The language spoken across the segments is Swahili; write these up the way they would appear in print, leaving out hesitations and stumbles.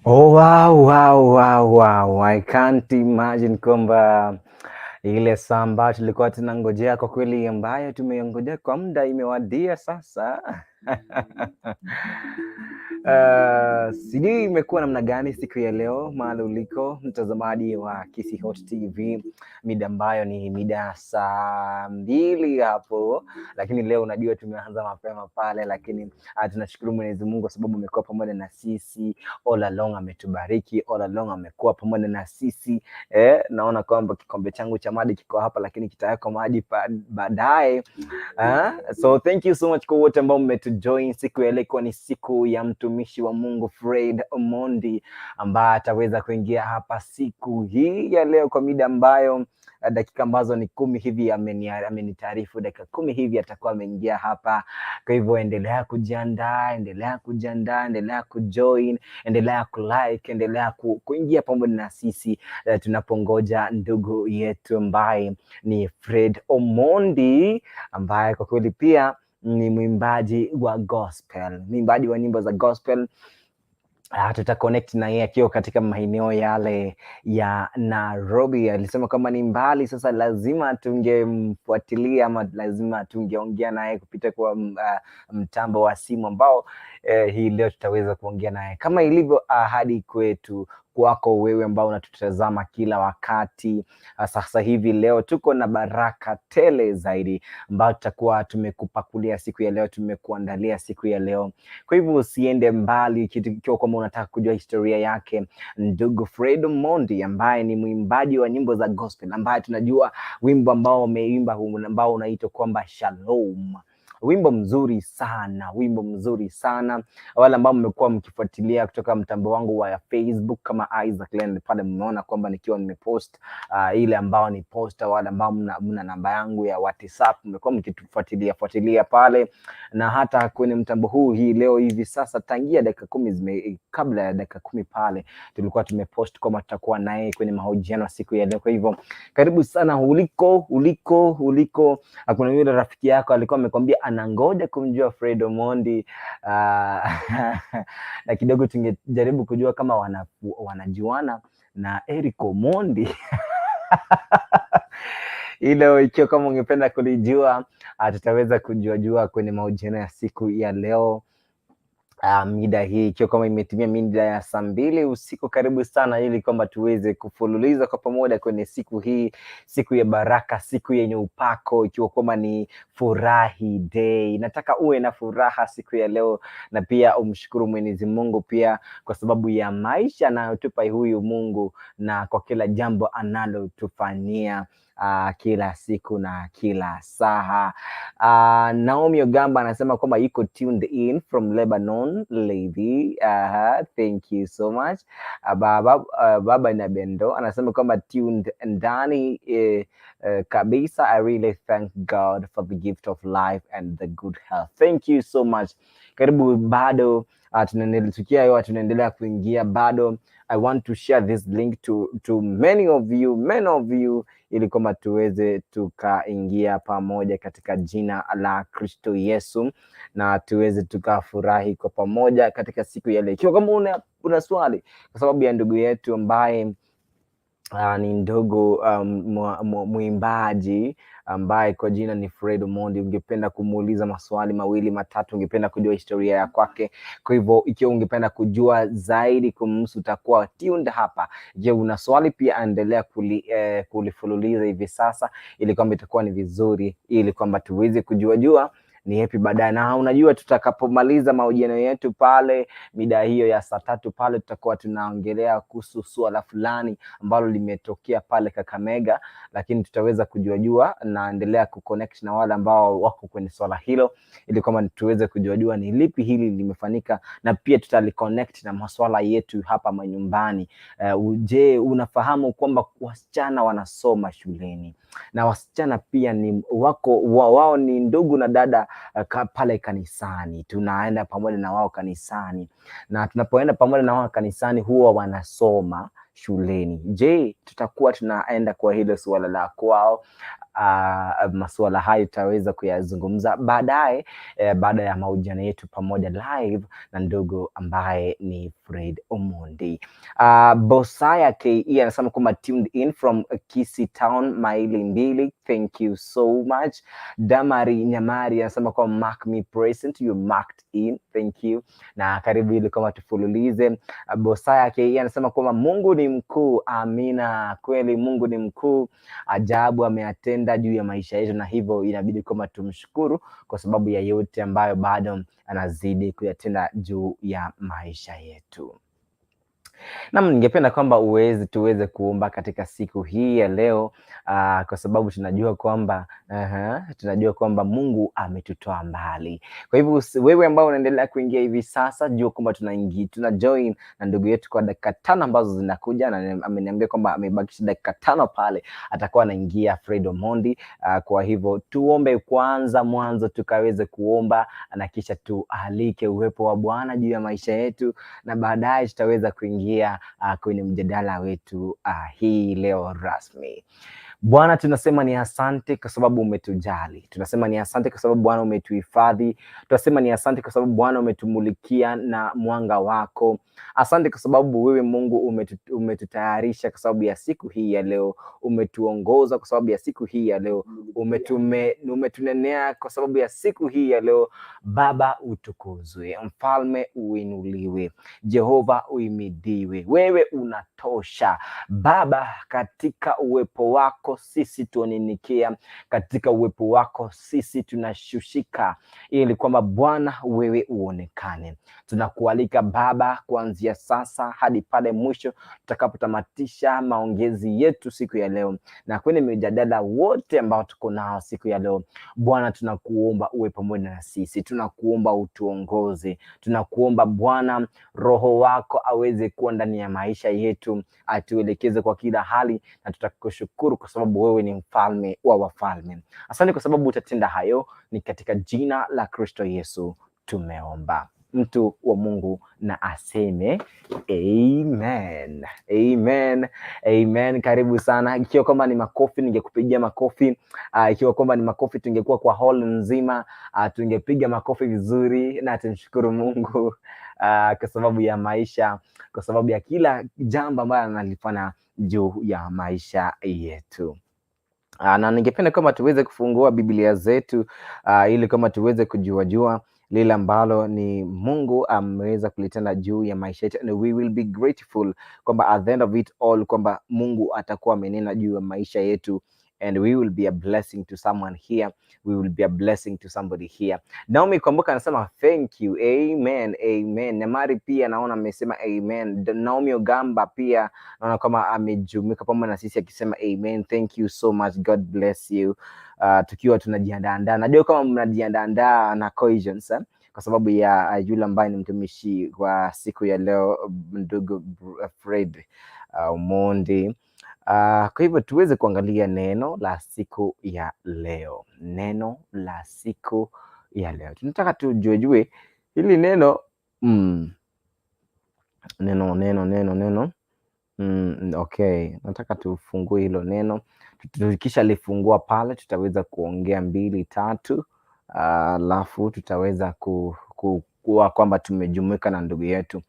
Oh, wow, wow, wow, wow. I can't imagine kwamba ile saa ambayo tulikuwa tunangojea kwa kweli, ambayo tumeongojea kwa muda imewadia sasa. Sijui imekuwa namna gani siku ya leo mahali uliko mtazamaji wa Kisi Hot TV, mida ambayo ni mida saa 2 hapo, lakini leo unajua tumeanza mapema pale, lakini tunashukuru Mwenyezi Mungu kwa sababu amekuwa pamoja na sisi all along, ametubariki all along, amekuwa pamoja na sisi. Naona kwamba kikombe changu cha maji kiko hapa, lakini kitawekwa maji baadaye. So thank you so much kwa wote ambao mmetujoin siku ya leo. Kwa ni siku ya mtumishi wa Mungu Fred Omondi ambaye ataweza kuingia hapa siku hii ya leo kwa mida ambayo dakika ambazo ni 10 hivi amenitaarifu dakika 10 hivi atakuwa ameingia hapa. Kwa hivyo endelea kujiandaa, endelea kujoin, endelea kulike, endelea kuingia pamoja na sisi tunapongoja ndugu yetu ambaye ni Fred Omondi, ambaye kwa kweli pia ni mwimbaji wa gospel, mwimbaji wa nyimbo za gospel. Tutaconnect na yeye akiwa katika maeneo yale ya Nairobi. Alisema kama ni mbali, sasa lazima tungemfuatilia ama lazima tungeongea naye kupita kwa mtambo wa simu ambao hii leo tutaweza kuongea naye kama ilivyo ahadi kwetu kwako wewe ambao unatutazama kila wakati. Sasa hivi leo tuko na baraka tele zaidi ambao tutakuwa tumekupakulia siku ya leo, tumekuandalia siku ya leo. Kwa hivyo usiende mbali ikiwa kama unataka kujua historia yake ndugu Fred Omondi, ambaye ni mwimbaji wa nyimbo za gospel, ambaye tunajua wimbo ambao ameimba ambao unaitwa kwamba Shalom. Wimbo mzuri sana. Wale ambao mmekuwa mkifuatilia kutoka mtambo wangu wa Facebook kama Isaac LENARD pale, mmeona kwamba nikiwa nimepost ile ambao ni posta, wale ambao mna namba yangu ya WhatsApp mmekuwa mkitufuatilia pale, na hata kwenye mtambo huu hii leo hivi sasa tangia dakika 10 kabla ya dakika 10 pale tulikuwa tumepost kwamba tutakuwa naye kwenye mahojiano siku ya leo. Kwa hivyo karibu sana uliko. Kuna yule rafiki yako alikuwa amekwambia anangoja kumjua Fred Omondi, na kidogo tungejaribu kujua kama wanajuana na Eric Omondi. Ilo ikiwa kama ungependa kulijua, tutaweza kujua kwenye mahojiano ya siku ya leo. Mida hii ikiwa kama imetimia mida ya saa 2 usiku, karibu sana ili kwamba tuweze kufululiza kwa pamoja kwenye siku hii, siku ya baraka, siku yenye upako, ikiwa kama ni furahi day. Nataka uwe na furaha siku ya leo, na pia umshukuru Mwenyezi Mungu pia kwa sababu ya maisha anayotupa huyu Mungu, na kwa kila jambo analotufanyia kila siku na kila saa. Naomi Ogamba anasema kwamba yuko tuned in from Lebanon lady. Thank you so much. Baba Nabendo anasema kwamba tuned ndani kabisa. I really thank God for the gift of life and the good health. Thank you so much. Karibu bado tunaendelea kuingia bado. I want to share this link to many of you ili kwamba tuweze tukaingia pamoja katika jina la Kristo Yesu, na tuweze tukafurahi kwa pamoja katika siku ya leo. Ikiwa kama una swali kwa sababu ya ndugu yetu ambaye ni ndugu mwimbaji ambaye kwa jina ni Fred Omondi, ungependa kumuuliza maswali mawili matatu, ungependa kujua historia ya kwake. Kwa hivyo ikiwa ungependa kujua zaidi kumhusu, utakuwa tuned hapa. Je, una swali pia endelea kulifululiza hivi sasa, ili kwamba itakuwa ni vizuri, ili kwamba tuweze kujua ni yapi baadaye. Na unajua tutakapomaliza mahojiano yetu pale mida hiyo ya saa 3 pale, tutakuwa tunaongelea kuhusu swala fulani ambalo limetokea pale Kakamega, lakini tutaweza kujua na endelea kuconnect na wale ambao wako kwenye swala hilo, ili kama tuweze kujua ni lipi hili limefanyika, na pia tutaliconnect na masuala yetu hapa manyumbani. Je, unafahamu kwamba wasichana wanasoma shuleni, na wasichana pia ni wao ni ndugu na dada pale kanisani. Tunaenda pamoja na wao kanisani, na tunapoenda pamoja na wao kanisani huwa wanasoma shuleni. Je, tutakuwa tunaenda kwa hilo suala la kwao masuala hayo tutaweza kuyazungumza baadaye, baada ya mahojiano yetu pamoja live na ndugu ambaye ni Fred Omondi. Bosaya KE anasema kwamba tuned in from Kisii Town maili mbili. Thank you so much. Damari Nyamari anasema kwamba mark me present, you marked in. Thank you. Na karibu ili kama tufululize. Bosaya KE anasema kwamba Mungu ni mkuu. Amina. Kweli Mungu ni mkuu. Ajabu ameatenda juu ya maisha yetu, na hivyo inabidi kama tumshukuru kwa sababu ya yote ambayo bado anazidi kuyatenda juu ya maisha yetu. Na ningependa kwamba tuweze kuomba katika siku hii ya leo, kwa sababu tunajua kwamba Mungu ametutoa mbali. Kwa hivyo wewe ambao unaendelea kuingia hivi sasa, jua kwamba tuna join na ndugu yetu kwa dakika 5 ambazo zinakuja, na ameniambia kwamba amebakisha dakika 5 pale atakuwa anaingia Fred Omondi. Kwa hivyo tuombe kwanza mwanzo tukaweze kuomba, na kisha tualike uwepo wa Bwana juu ya maisha yetu, na baadaye tutaweza kuingia kwenye mjadala wetu hii leo rasmi. Bwana, tunasema ni asante kwa sababu umetujali. Tunasema ni asante kwa sababu Bwana umetuhifadhi. Tunasema ni asante kwa sababu Bwana umetumulikia na mwanga wako. Asante kwa sababu wewe Mungu umetutayarisha kwa sababu ya siku hii ya leo. Umetuongoza kwa sababu ya siku hii ya leo. Umetunenea kwa sababu ya siku hii ya leo. Baba utukuzwe, Mfalme uinuliwe, Jehova uimidiwe. Wewe unatosha Baba, katika uwepo wako sisi tuoninikia, katika uwepo wako sisi tunashushika, ili kwamba Bwana wewe uonekane. Tunakualika Baba, kuanzia sasa hadi pale mwisho tutakapotamatisha maongezi yetu siku ya leo, na kwenye mjadala wote ambao tuko nao siku ya leo. Bwana, tunakuomba uwe pamoja na sisi, tunakuomba utuongoze, tunakuomba Bwana Roho wako aweze kuwa ndani ya maisha yetu, atuelekeze kwa kila hali, na tutakushukuru kwa sababu wewe ni mfalme wa wafalme. Asante kwa sababu utatenda hayo, ni katika jina la Kristo Yesu tumeomba. Mtu wa Mungu na aseme amen. Amen. Amen. Karibu sana. Ikiwa kwamba ni makofi ningekupigia makofi. Ikiwa kwamba ni makofi tungekuwa kwa hall nzima, tungepiga makofi vizuri na tumshukuru Mungu kwa sababu ya maisha, kwa sababu ya kila jambo ambalo analifanya juu ya maisha yetu. Na ningependa kama tuweze kufungua Biblia zetu ili kama tuweze kujua lile ambalo ni Mungu ameweza kulitenda juu ya maisha yetu, and we will be grateful kwamba at the end of it all kwamba Mungu atakuwa amenena juu ya maisha yetu, and we will be a blessing to someone here, we will be a blessing to somebody here. Naomi Kumbuka anasema thank you. Amen. Amen. Namari pia naona amesema amen. Naomi Ogamba pia naona kama amejumika pamoja na sisi akisema amen. Thank you so much. God bless you. Tukiwa tunajiandaa, najua kama mnajiandaa na cohesions kwa sababu ya yule ambaye ni mtumishi wa siku ya leo, ndugu Fred Omondi. Kwa hivyo tuweze kuangalia neno la siku ya leo. Neno la siku ya leo tunataka tujue hili neno neno. Okay, nataka tufungue hilo neno. Tukisha lifungua pale tutaweza kuongea 2-3, alafu tutaweza kuwa kwamba tumejumuika na ndugu yetu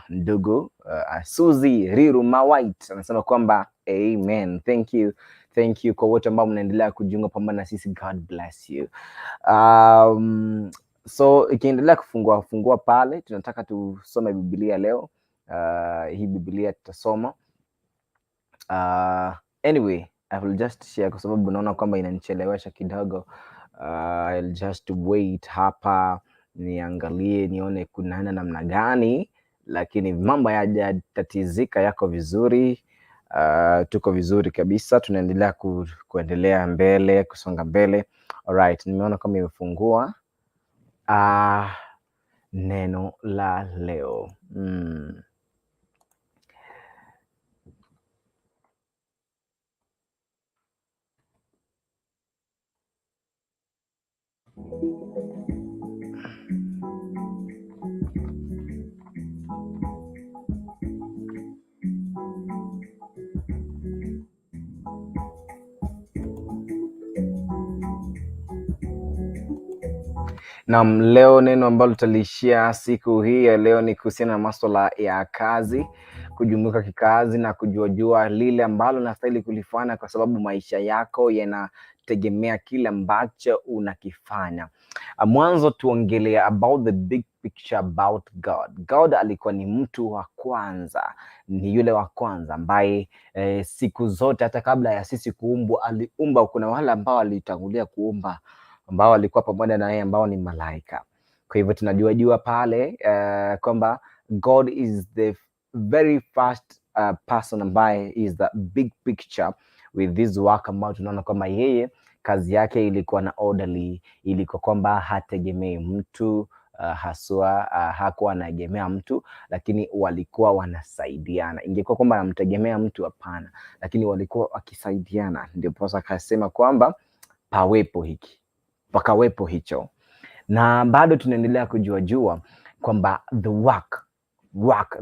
ndugu Suzy Riru Mawait anasema kwamba amen. Thank you kwa wote ambao mnaendelea kujiunga pamoja na sisi. God bless you. So ikiendelea kufungua pale, tunataka tusome Biblia leo. Hii Biblia tutasoma anyway, I will just share kwa sababu naona kwamba inanichelewesha kidogo. I'll just wait hapa niangalie nione kunaenda namna gani, lakini mambo hayajatatizika, yako vizuri. Tuko vizuri kabisa, tunaendelea kuendelea mbele, kusonga mbele. Alright, nimeona kama imefungua neno la leo. Na leo neno ambalo tutalishia siku hii ya leo ni kuhusiana na masuala ya kazi, kujumuika kikazi na kujua lile ambalo unastahili kulifanya, kwa sababu maisha yako yanategemea kile ambacho unakifanya. Mwanzo tuongelea about the big picture about God. God alikuwa ni mtu wa kwanza, ni yule wa kwanza ambaye siku zote hata kabla ya sisi kuumbwa aliumba. Kuna wale ambao alitangulia kuumba ambao walikuwa pamoja na yeye ambao ni malaika. Kwa hivyo tunajua pale kwamba God is the very first person ambaye is the big picture with this work, ambao tunaona kwamba yeye kazi yake ilikuwa na orderly, ilikuwa kwamba hategemei mtu haswa hakuwa anaegemea mtu, lakini walikuwa wanasaidiana. Ingekuwa kwamba anamtegemea mtu, hapana, lakini walikuwa wakisaidiana. Ndio posa akasema kwamba pawepo hiki pakawepo hicho. Na bado tunaendelea kujua kwamba the work,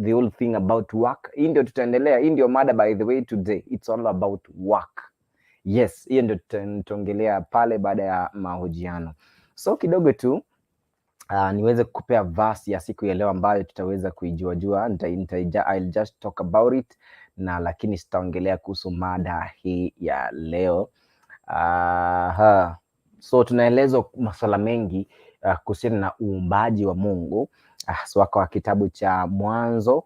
the whole thing about work. Hii ndio tutaendelea, hii ndio mada by the way today, it's all about work. Yes, hiyo ndio tutaongelea pale baada ya mahojiano. So kidogo tu niweze kukupea verse ya siku ya leo ambayo tutaweza kuijua. I'll just talk about it, na lakini sitaongelea kuhusu mada hii ya leo. So tunaelezwa masuala mengi kuhusiana na uumbaji wa Mungu, haswa kwa kitabu cha Mwanzo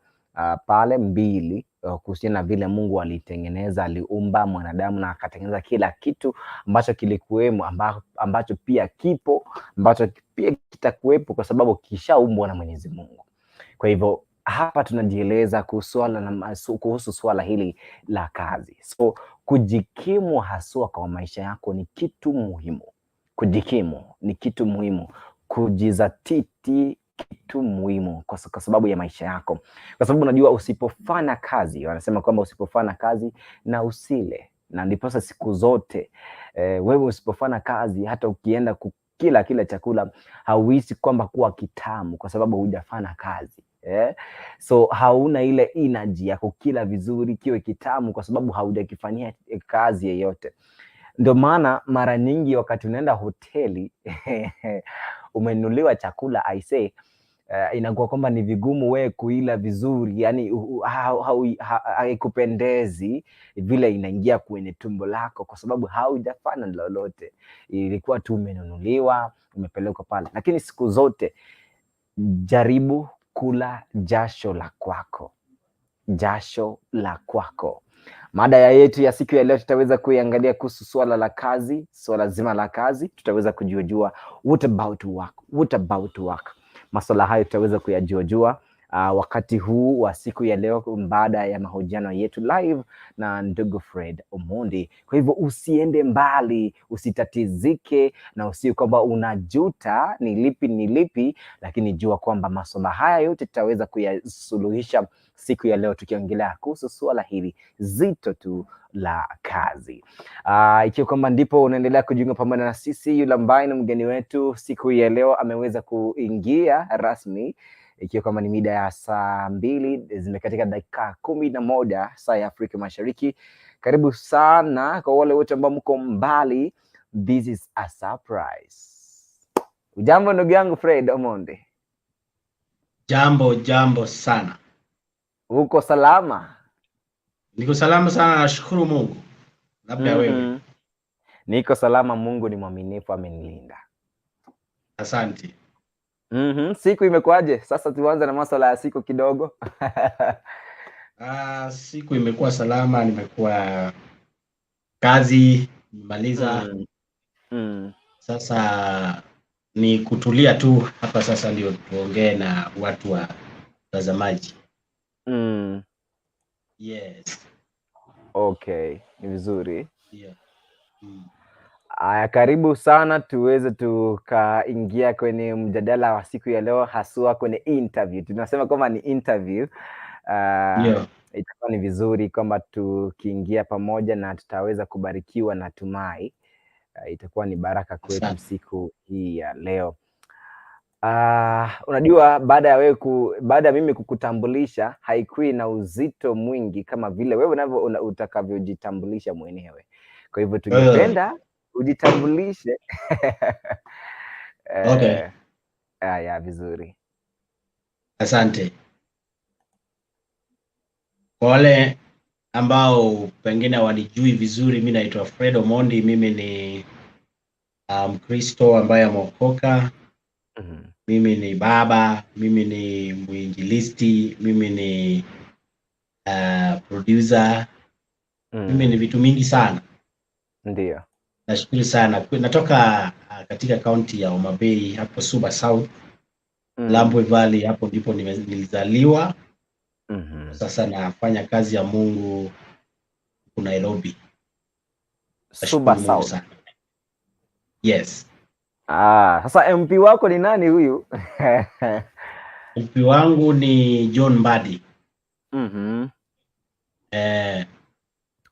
pale 2 kuhusiana na vile Mungu alitengeneza, aliumba mwanadamu na akatengeneza kila kitu ambacho kilikuwemo, ambacho pia kipo, ambacho pia kitakuwepo, kwa sababu kishaumbwa na Mwenyezi Mungu. Kwa hivyo hapa tunajieleza kuhusu swala hili la kazi. So kujikimu haswa kwa maisha yako ni kitu muhimu. Kujikimu ni kitu muhimu, kujizatiti kitu muhimu kwa sababu ya maisha yako, kwa sababu unajua usipofanya kazi, wanasema kwamba usipofanya kazi na usile. Na ndiposa siku zote wewe usipofanya kazi, hata ukienda kila chakula hauhisi kwamba kuwa kitamu, kwa sababu hujafanya kazi. So hauna ile energy ya kukila vizuri kiwe kitamu, kwa sababu haujakifanyia kazi yeyote. Ndio maana mara nyingi wakati unaenda hoteli umenunuliwa chakula I say, inakuwa kwamba ni vigumu wewe kuila vizuri, yani haikupendezi vile inaingia kwenye tumbo lako, kwa sababu haujafanya lolote, ilikuwa tu umenunuliwa umepelekwa pale. Lakini siku zote jaribu kula jasho la kwako, jasho la kwako. Mada yetu ya siku ya leo tutaweza kuiangalia kuhusu swala la kazi, swala zima la kazi. Tutaweza kujua what about work. Masuala hayo tutaweza kuyajua wakati huu wa siku ya leo, baada ya mahojiano yetu live na ndugu Fred Omondi. Kwa hivyo usiende mbali, usitatizike na usiwe kwamba unajuta ni lipi, lakini jua kwamba masuala haya yote tutaweza kuyasuluhisha siku ya leo, tukiongelea kuhusu swala hili zito tu la kazi. Ikiwa kwamba ndipo unaendelea kujiunga pamoja na sisi, yule ambaye ni mgeni wetu siku ya leo ameweza kuingia rasmi, ikiwa kwamba ni mida ya saa 2 zimekatika dakika 11 saa ya Afrika Mashariki. Karibu sana kwa wale wote ambao mko mbali, this is a surprise. Ujambo ndugu yangu Fred Omondi? Jambo sana. Uko salama? Niko salama sana, nashukuru Mungu. Labda wewe? Niko salama, Mungu ni mwaminifu, amenilinda. Asante. Siku imekuwaje? Sasa tuanze na masuala ya siku kidogo. Siku imekuwa salama, nimekuwa kazi nimaliza. Sasa ni kutulia tu hapa, sasa ndio tuongee na watu wa watazamaji. Yes. Okay, ni vizuri. Yeah. Aya, karibu sana, tuweze tukaingia kwenye mjadala wa siku ya leo, haswa kwenye interview. Tunasema kwamba ni interview. Yeah. Itakuwa ni vizuri kwamba tukiingia pamoja na tutaweza kubarikiwa, na tumai itakuwa ni baraka kwetu siku hii ya leo. Unajua baada ya mimi kukutambulisha haikui na uzito mwingi kama vile wewe unavyo utakavyojitambulisha mwenyewe. Kwa hivyo tungependa ujitambulishe. Okay. Ya vizuri. Asante. Kwa wale ambao pengine walijui vizuri, mimi naitwa Fred Omondi. Mimi ni Mkristo ambaye ameokoka. Mimi ni baba, mimi ni mwinjilisti, mimi ni producer. Mimi ni vitu mingi sana. Ndio. Nashukuru sana. Natoka katika kaunti ya Homa Bay hapo Suba South. Lambwe Valley, hapo ndipo nilizaliwa. Sasa nafanya kazi ya Mungu huko Nairobi. Suba Nashukuru Mungu South. sana. Yes. Sasa MP wako ni nani huyu? MP wangu ni John Mbadi.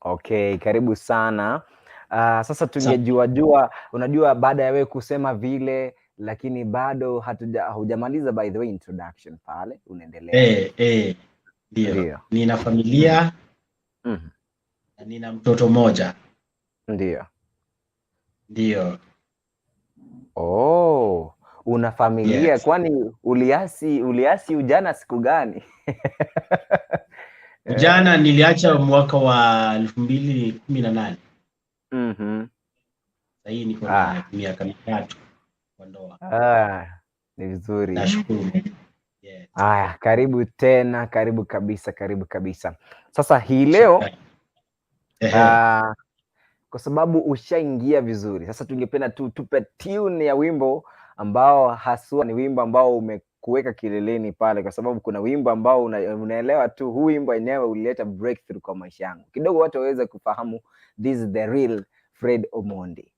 Okay, karibu sana. Sasa tungejua, unajua baada ya wewe kusema vile, lakini bado hujamaliza by the way introduction pale, unaendelea. Ndio. Nina familia. Na nina mtoto mmoja. Ndio. Oh, una familia. Yes. Kwani uliasi ujana siku gani? Ujana niliacha mwaka wa 2018. Sasa hii niko na miaka 3 kwa ndoa. Ni vizuri. Nashukuru. Yes. Karibu tena, karibu kabisa. Sasa hii leo kwa sababu ushaingia vizuri. Sasa tungependa tupe tune ya wimbo ambao haswa ni wimbo ambao umekuweka kileleni pale, kwa sababu kuna wimbo ambao unaelewa tu huu wimbo enyewe ulileta breakthrough kwa maisha yangu. Kidogo watu waweze kufahamu this is the real Fred Omondi.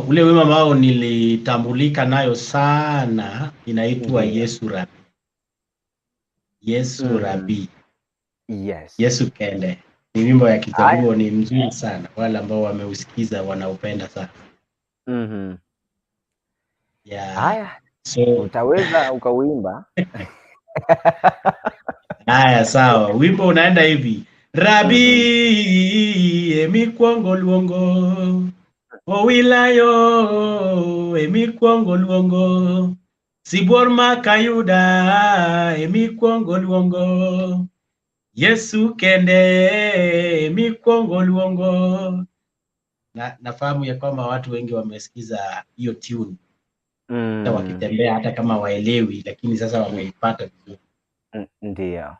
Ule wimbo ambao nilitambulika nayo sana inaitwa Yesu Rabi. Yesu Rabi. Yes. Yesu Kende. Ni wimbo ya Kijaluo, ni mzuri sana. Wale ambao wameusikiza wanaupenda sana. So utaweza ukauimba? Sawa. Wimbo unaenda hivi. Rabi emikwongo luongo. Owilayo emikwongo luongo. Sibuor makayuda emikwongo luongo. Yesu Kende emikwongo luongo. Nafahamu ya kwamba watu wengi wamesikiza hiyo tune. Hata wakitembea, hata kama waelewi, lakini sasa wameipata vizuri. Ndio.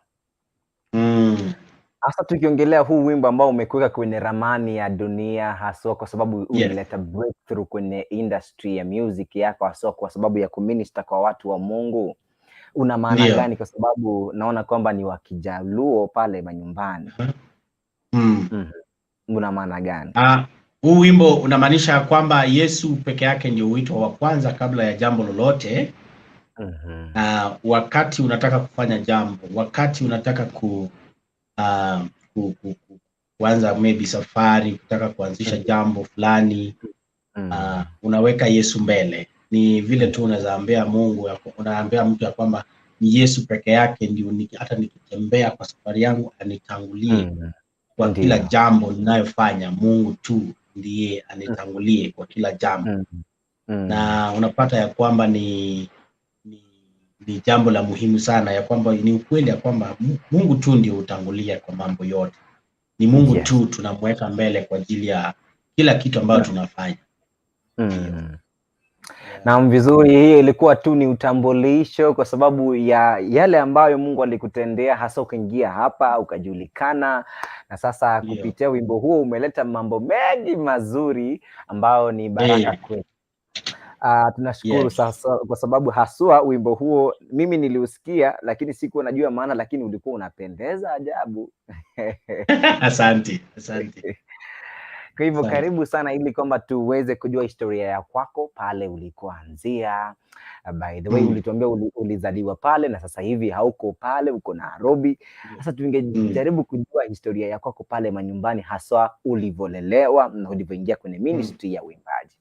Hasa tukiongelea huu wimbo ambao umekuweka kwenye ramani ya dunia, haswa kwa sababu umeleta breakthrough kwenye industry ya music yako, haswa kwa sababu ya kuminister kwa watu wa Mungu, una maana gani? Kwa sababu naona kwamba ni wa Kijaluo pale manyumbani. Una maana gani? Huu wimbo unamaanisha kwamba Yesu peke yake ndio wito wa kwanza kabla ya jambo lolote. Wakati unataka kufanya jambo, wakati unataka kuanza maybe safari, kutaka kuanzisha jambo fulani, unaweka Yesu mbele. Ni vile tu unazaambia Mungu, unaambia mtu ya kwamba ni Yesu peke yake ndio hata nikitembea kwa safari yangu anitangulie. Kwa kila jambo ninayofanya, Mungu tu ndiye anitangulie kwa kila jambo. Na unapata ya kwamba ni jambo la muhimu sana, ya kwamba ni ukweli ya kwamba Mungu tu ndio utangulia kwa mambo yote. Ni Mungu tu tunamweka mbele kwa ajili ya kila kitu ambacho tunafanya. Na vizuri, hii ilikuwa tu ni utambulisho kwa sababu ya yale ambayo Mungu alikutendea, hasa ukaingia hapa ukajulikana, na sasa kupitia wimbo huo umeleta mambo mengi mazuri ambayo ni baraka kwetu. Tunashukuru sasa kwa sababu haswa wimbo huo mimi niliusikia, lakini sikuwa najua maana, lakini ulikuwa unapendeza ajabu. Asante. Kwa hivyo karibu sana ili kwamba tuweze kujua historia ya kwako pale ulikoanzia. By the way, ulituambia ulizaliwa pale na sasa hivi hauko pale, uko Nairobi. Sasa tungejaribu kujua historia ya kwako pale manyumbani, haswa ulivolelewa na ulivyoingia kwenye ministry ya uimbaji.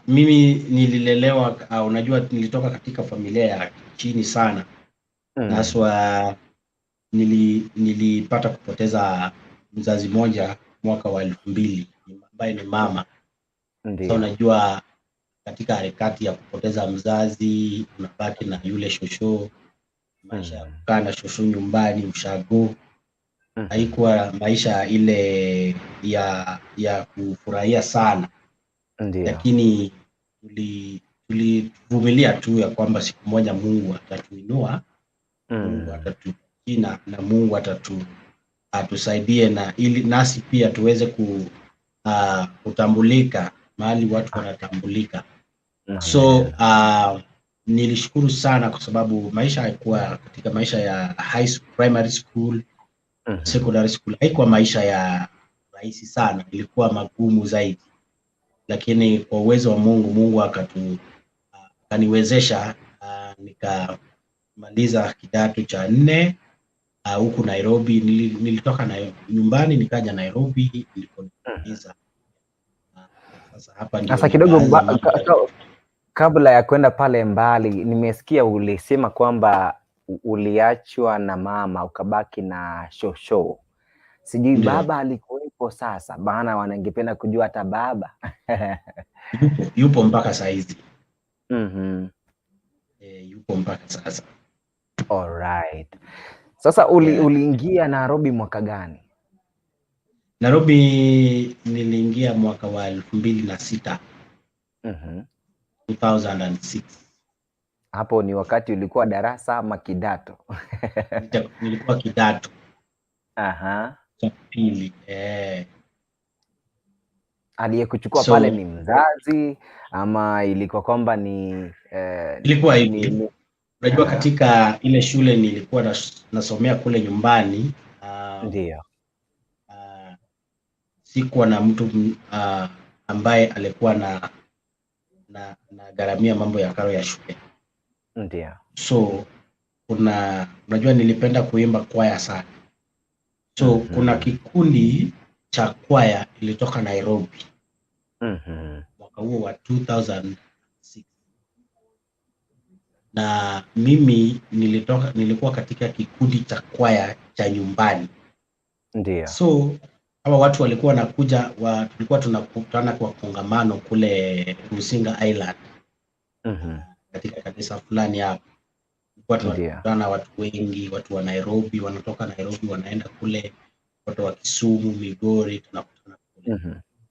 Mimi nililelewa, unajua nilitoka katika familia ya chini sana. Naswa nilipata kupoteza mzazi mmoja mwaka wa 2000 ambaye ni mama. Sasa unajua katika harakati ya kupoteza mzazi, unabaki na yule shosho, maisha ya kukaa na shosho nyumbani ushago. Haikuwa maisha ile ya kufurahia sana. Ndio. Lakini tulivumilia tu ya kwamba siku moja Mungu atatuinua, Mungu atatuina na Mungu atusaidie na ili nasi pia tuweze kutambulika mahali watu wanatambulika. So nilishukuru sana kwa sababu maisha haikuwa katika maisha ya primary school, secondary school, haikuwa maisha ya rahisi sana, ilikuwa magumu zaidi. Lakini kwa uwezo wa Mungu akaniwezesha nikamaliza kidato cha 4 huku Nairobi. Nilitoka nyumbani nikaja Nairobi nilipomaliza. Sasa hapa ndio. Sasa kidogo kabla ya kwenda pale mbali, nimesikia ulisema kwamba uliachwa na mama ukabaki na shosho. Sijui baba alikuwepo sasa, maana wanangependa kujua hata baba. Yupo mpaka saa hizi. Yupo mpaka sasa. Alright. Sasa uliingia Nairobi mwaka gani? Nairobi niliingia mwaka wa 2006. 2006. Hapo ni wakati ulikuwa darasa ama kidato? Nilikuwa kidato. Cha pili. Aliyekuchukua pale ni mzazi ama ilikuwa kwamba ni ilikuwa hivi. Unajua katika ile shule nilikuwa nasomea kule nyumbani, ndio. Sikuwa na mtu ambaye alikuwa na gharamia mambo ya karo ya shule. Ndio. So unajua nilipenda kuimba kwaya sana. So kuna kikundi cha kwaya ilitoka Nairobi. Mwaka huo wa 2006. Na mimi nilikuwa katika kikundi cha kwaya cha nyumbani. Ndio. So hawa watu walikuwa wanakuja, tulikuwa tunakutana kwa kongamano kule Rusinga Island. Katika kanisa fulani hapo. Tulikuwa tunakutana watu wengi, watu wa Nairobi, wanatoka Nairobi wanaenda kule, watu wa Kisumu, Migori, tunakutana kule.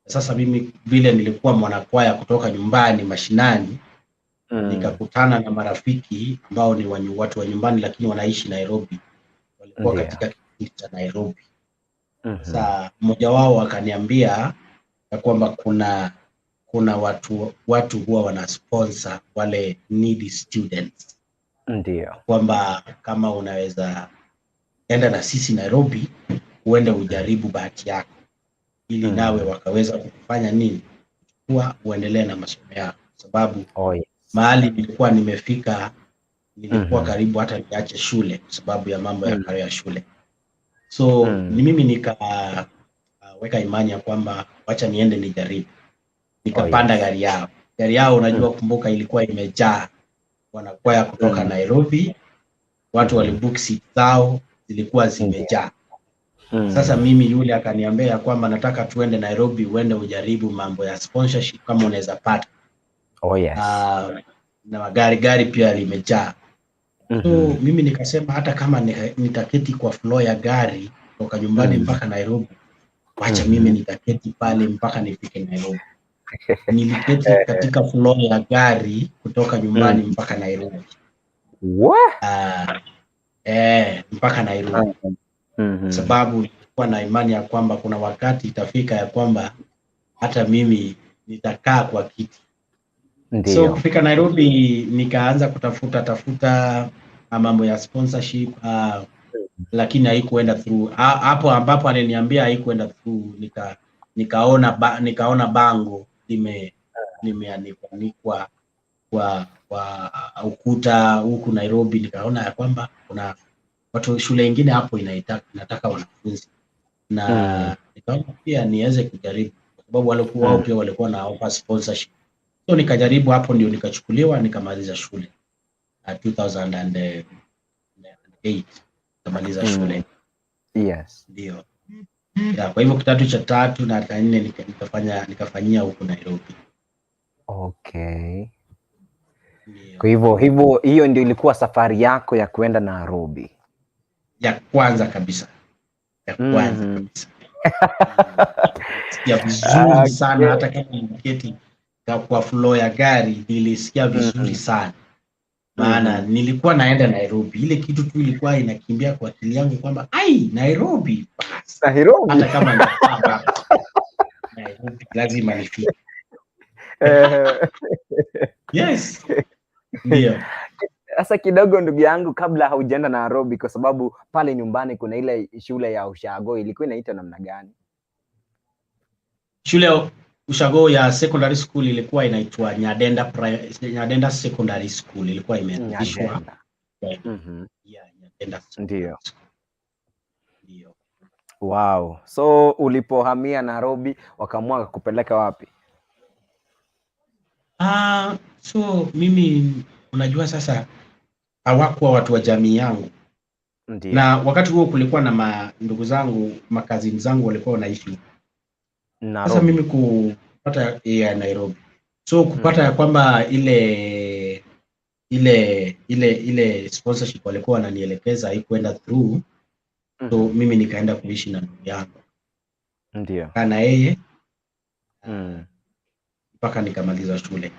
Sasa mimi vile nilikuwa mwanakwaya kutoka nyumbani mashinani, nikakutana na marafiki ambao ni watu wa nyumbani lakini wanaishi Nairobi. Walikuwa katika kikundi cha Nairobi. Sasa mmoja wao akaniambia ya kwamba kuna watu huwa wana sponsor wale needy students. Ndio. Kwamba kama unaweza enda na sisi Nairobi, uende ujaribu bahati yako. Ili nawe wakaweza kufanya nini? Uendelee na masomo yako. Sababu mahali nilikuwa nimefika, nilikuwa karibu hata niache shule kwa sababu ya mambo ya karo ya shule. So ni mimi nikaweka imani ya kwamba wacha niende nijaribu. Nikapanda gari yao. Gari yao unajua kumbuka ilikuwa imejaa wanakwaya kutoka Nairobi. Watu walibook seat zao zilikuwa zimejaa. Sasa mimi yule akaniambia kwamba nataka tuende Nairobi uende ujaribu mambo ya sponsorship kama unaweza pata. Na gari pia limejaa. So mimi nikasema hata kama nitaketi kwa floor ya gari kutoka nyumbani mpaka Nairobi, wacha mimi nitaketi pale mpaka nifike Nairobi. Niliketi katika floor ya gari kutoka nyumbani mpaka Nairobi. Mpaka Nairobi. Sababu nilikuwa na imani ya kwamba kuna wakati itafika ya kwamba hata mimi nitakaa kwa kiti. Ndio. So kufika Nairobi nikaanza kutafuta mambo ya sponsorship, lakini haikuenda through. Hapo ambapo aliniambia haikuenda through, nikaona bango limeandikwa kwa ukuta huku Nairobi. Nikaona ya kwamba kuna watu shule nyingine hapo inataka wanafunzi, na nikaona pia niweze kujaribu kwa sababu wao pia walikuwa na offer sponsorship. So nikajaribu, hapo ndio nikachukuliwa, nikamaliza shule 2008 nikamaliza shule. Yes. Ndio. Kwa hivyo kidato cha 3 na 4 nikafanyia huko Nairobi. Okay. Ndio. Kwa hivyo hiyo ndio ilikuwa safari yako ya kwenda Nairobi? Ya kwanza kabisa. Nilisikia vizuri sana, hata kama niliketi kwa floor ya gari nilisikia vizuri sana. Maana nilikuwa naenda Nairobi, ile kitu tu ilikuwa inakimbia kwa akili yangu kwamba Nairobi basi. Hata kama nitakaa wapi, Nairobi lazima nifike. Yes. Ndio. Sasa kidogo ndugu yangu, kabla haujaenda Nairobi, kwa sababu pale nyumbani kuna ile shule ya ushago, ilikuwa inaitwa namna gani? Shule ya ushago ya secondary school ilikuwa inaitwa Nyadenda Secondary School, ilikuwa imeanzishwa. Ndio. Wow. So ulipohamia Nairobi wakaamua kupeleka wapi? So mimi unajua sasa hawakuwa watu wa jamii yangu. Ndiyo. Na wakati huo kulikuwa na ndugu zangu, makazini zangu walikuwa wanaishi Nairobi. Sasa mimi kupata ya Nairobi. So kupata ya kwamba ile sponsorship walikuwa wananielekeza haikuenda through. So mimi nikaenda kuishi na ndugu yangu. Ndiyo. Kana yeye mpaka nikamaliza shule.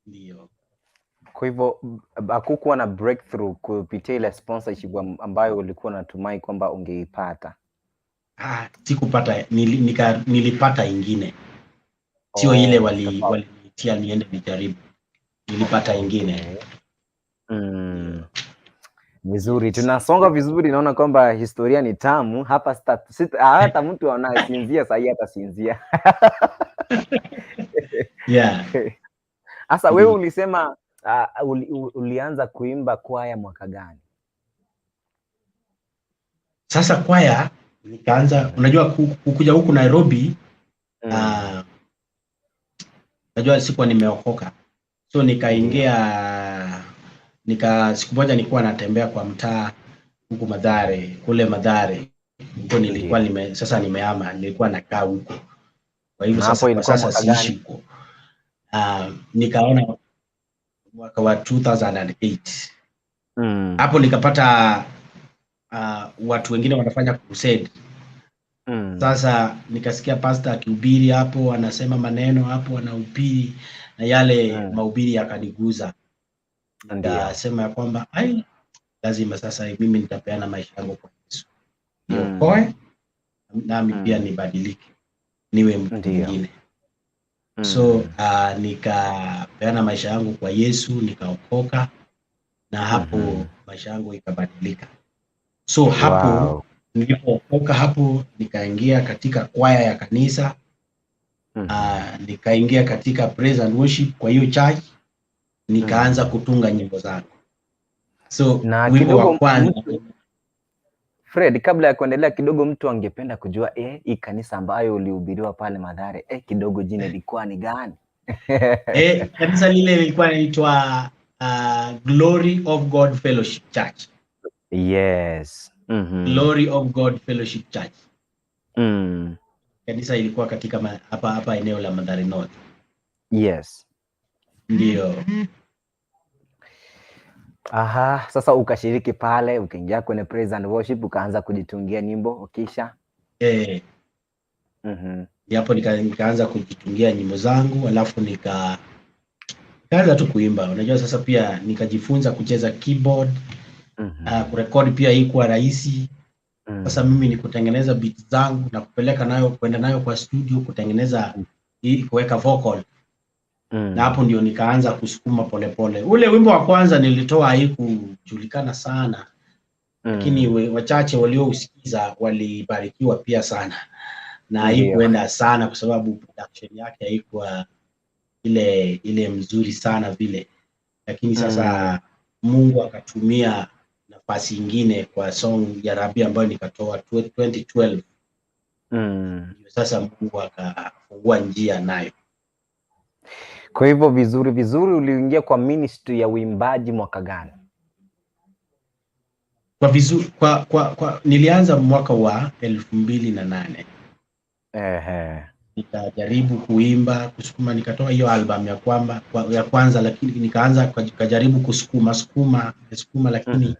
Ndio. Kwa hivyo hakukuwa na breakthrough kupitia ile sponsorship ambayo ulikuwa unatumai kwamba ungeipata? Sikupata, nilipata ingine. Sio ile walitia niende nijaribu. Nilipata ingine. Vizuri, tunasonga vizuri, naona kwamba historia ni tamu hapa. Hata mtu anasinzia sahii atasinzia. Yeah. Sasa wewe ulisema ulianza kuimba kwaya mwaka gani? Sasa kwaya nikaanza, unajua kukuja huku Nairobi, unajua sikuwa nimeokoka. So nikaingia siku moja nilikuwa natembea kwa mtaa huku kule Mathare. Huko nilikuwa sasa nimehama, nilikuwa nakaa huko. Kwa hivyo sasa siishi huko. Nikaona mwaka wa 2008. Hapo nikapata watu wengine wanafanya crusade. Sasa nikasikia pastor akihubiri hapo, anasema maneno hapo, anahubiri na yale mahubiri yakaniguza. Nikasema ya kwamba lazima sasa mimi nitapeana maisha yangu kwa Yesu. Niokoe nami pia nibadilike, niwe mtu mwingine. So nikapeana maisha yangu kwa Yesu, nikaokoka na hapo maisha yangu ikabadilika. So hapo nilipookoka, hapo nikaingia katika kwaya ya kanisa. Nikaingia katika praise and worship kwa hiyo church, nikaanza kutunga nyimbo zangu. So wimbo wa kwanza. Fred, kabla ya kuendelea kidogo, mtu angependa kujua hii kanisa ambayo ulihubiriwa pale Mathare, kidogo jina ilikuwa ni gani? Kanisa lile lilikuwa linaitwa Glory of God Fellowship Church. Yes. Glory of God Fellowship Church. Kanisa ilikuwa katika hapa eneo la Mathare North. Yes. Ndio. Sasa ukashiriki pale, ukaingia kwenye praise and worship, ukaanza kujitungia nyimbo, ukisha? Hapo nikaanza kujitungia nyimbo zangu, alafu nikaanza tu kuimba. Unajua sasa pia nikajifunza kucheza keyboard. Kurekodi pia haikuwa rahisi. Sasa mimi ni kutengeneza beat zangu na kwenda nayo kwa studio kutengeneza kuweka vocal. Na hapo ndio nikaanza kusukuma polepole. Ule wimbo wa kwanza nilitoa haikujulikana sana. Lakini wachache waliousikiza walibarikiwa pia sana. Na haikuenda sana kwa sababu production yake haikuwa ile mzuri sana vile. Lakini sasa Mungu akatumia nafasi ingine kwa song ya Rabi ambayo nikatoa 2012. Sasa Mungu akafungua njia nayo. Kwa hivyo vizuri uliingia kwa ministry ya uimbaji mwaka gani? Nilianza mwaka wa 2008. nikajaribu kuimba kusukuma, nikatoa hiyo album ya kwanza, lakini nikajaribu kusukuma lakini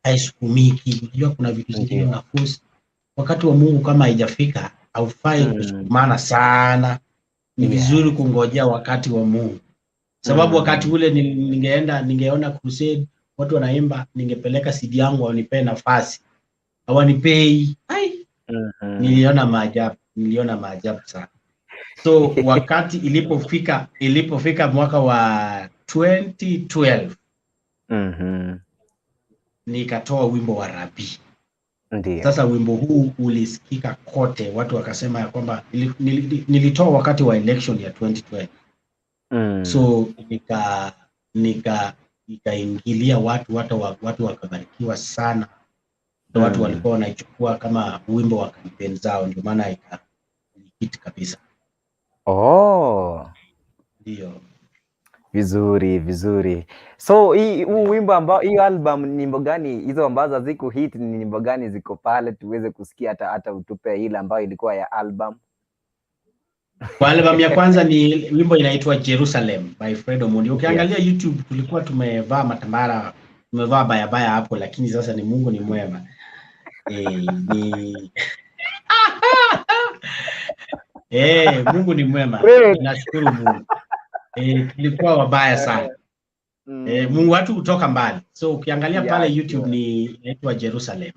haisukumiki. Unajua kuna vitu zingine unaforce wakati wa Mungu kama haijafika, haufai kusukumana sana. Ni vizuri kungojea wakati wa Mungu, sababu wakati ule ningeona crusade, watu wanaimba, ningepeleka CD yangu wanipe nafasi, hawanipei. Niliona maajabu sana. So wakati ilipofika mwaka wa 2012 nikatoa wimbo wa Rabi. Sasa wimbo huu ulisikika kote, watu wakasema ya kwamba nilitoa wakati wa election ya 2012. So nikaingilia watu wakabarikiwa sana. Watu walikuwa wanaichukua kama wimbo wa kampeni zao, ndio maana ikahit kabisa. Ndio. Vizuri. So huu wimbo ambao, hiyo album, ni nyimbo gani hizo ambazo ziko hit? Ni nyimbo gani ziko pale tuweze kusikia, hata utupe ile ambayo ilikuwa ya album? Kwa album ya kwanza ni wimbo inaitwa Jerusalem by Fred Omondi. Ukiangalia YouTube tulikuwa tumevaa matambara, tumevaa baya hapo, lakini sasa ni Mungu ni mwema. Mungu ni mwema. Nashukuru Mungu. Tulikuwa wabaya sana. Mungu watu kutoka mbali. So ukiangalia pale YouTube ni inaitwa Jerusalem.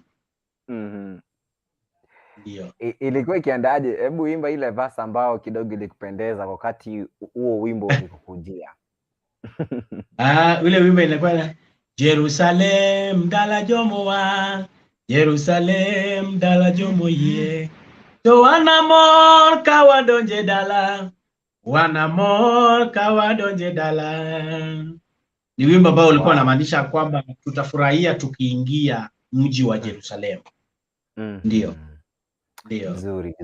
Ndio. Ilikuwa ikiendaje? Hebu imba ile verse ambao kidogo ilikupendeza wakati huo wimbo ulikujia. Ule wimbo ilikuwa Jerusalem dala jomo wa, Jerusalem dala jomo ye, to wanamor kawadonje dala, wanamor kawadonje dala. Ni wimbo ambao ulikuwa unamaanisha kwamba tutafurahia tukiingia mji wa Jerusalem. Ndio. Vizuri.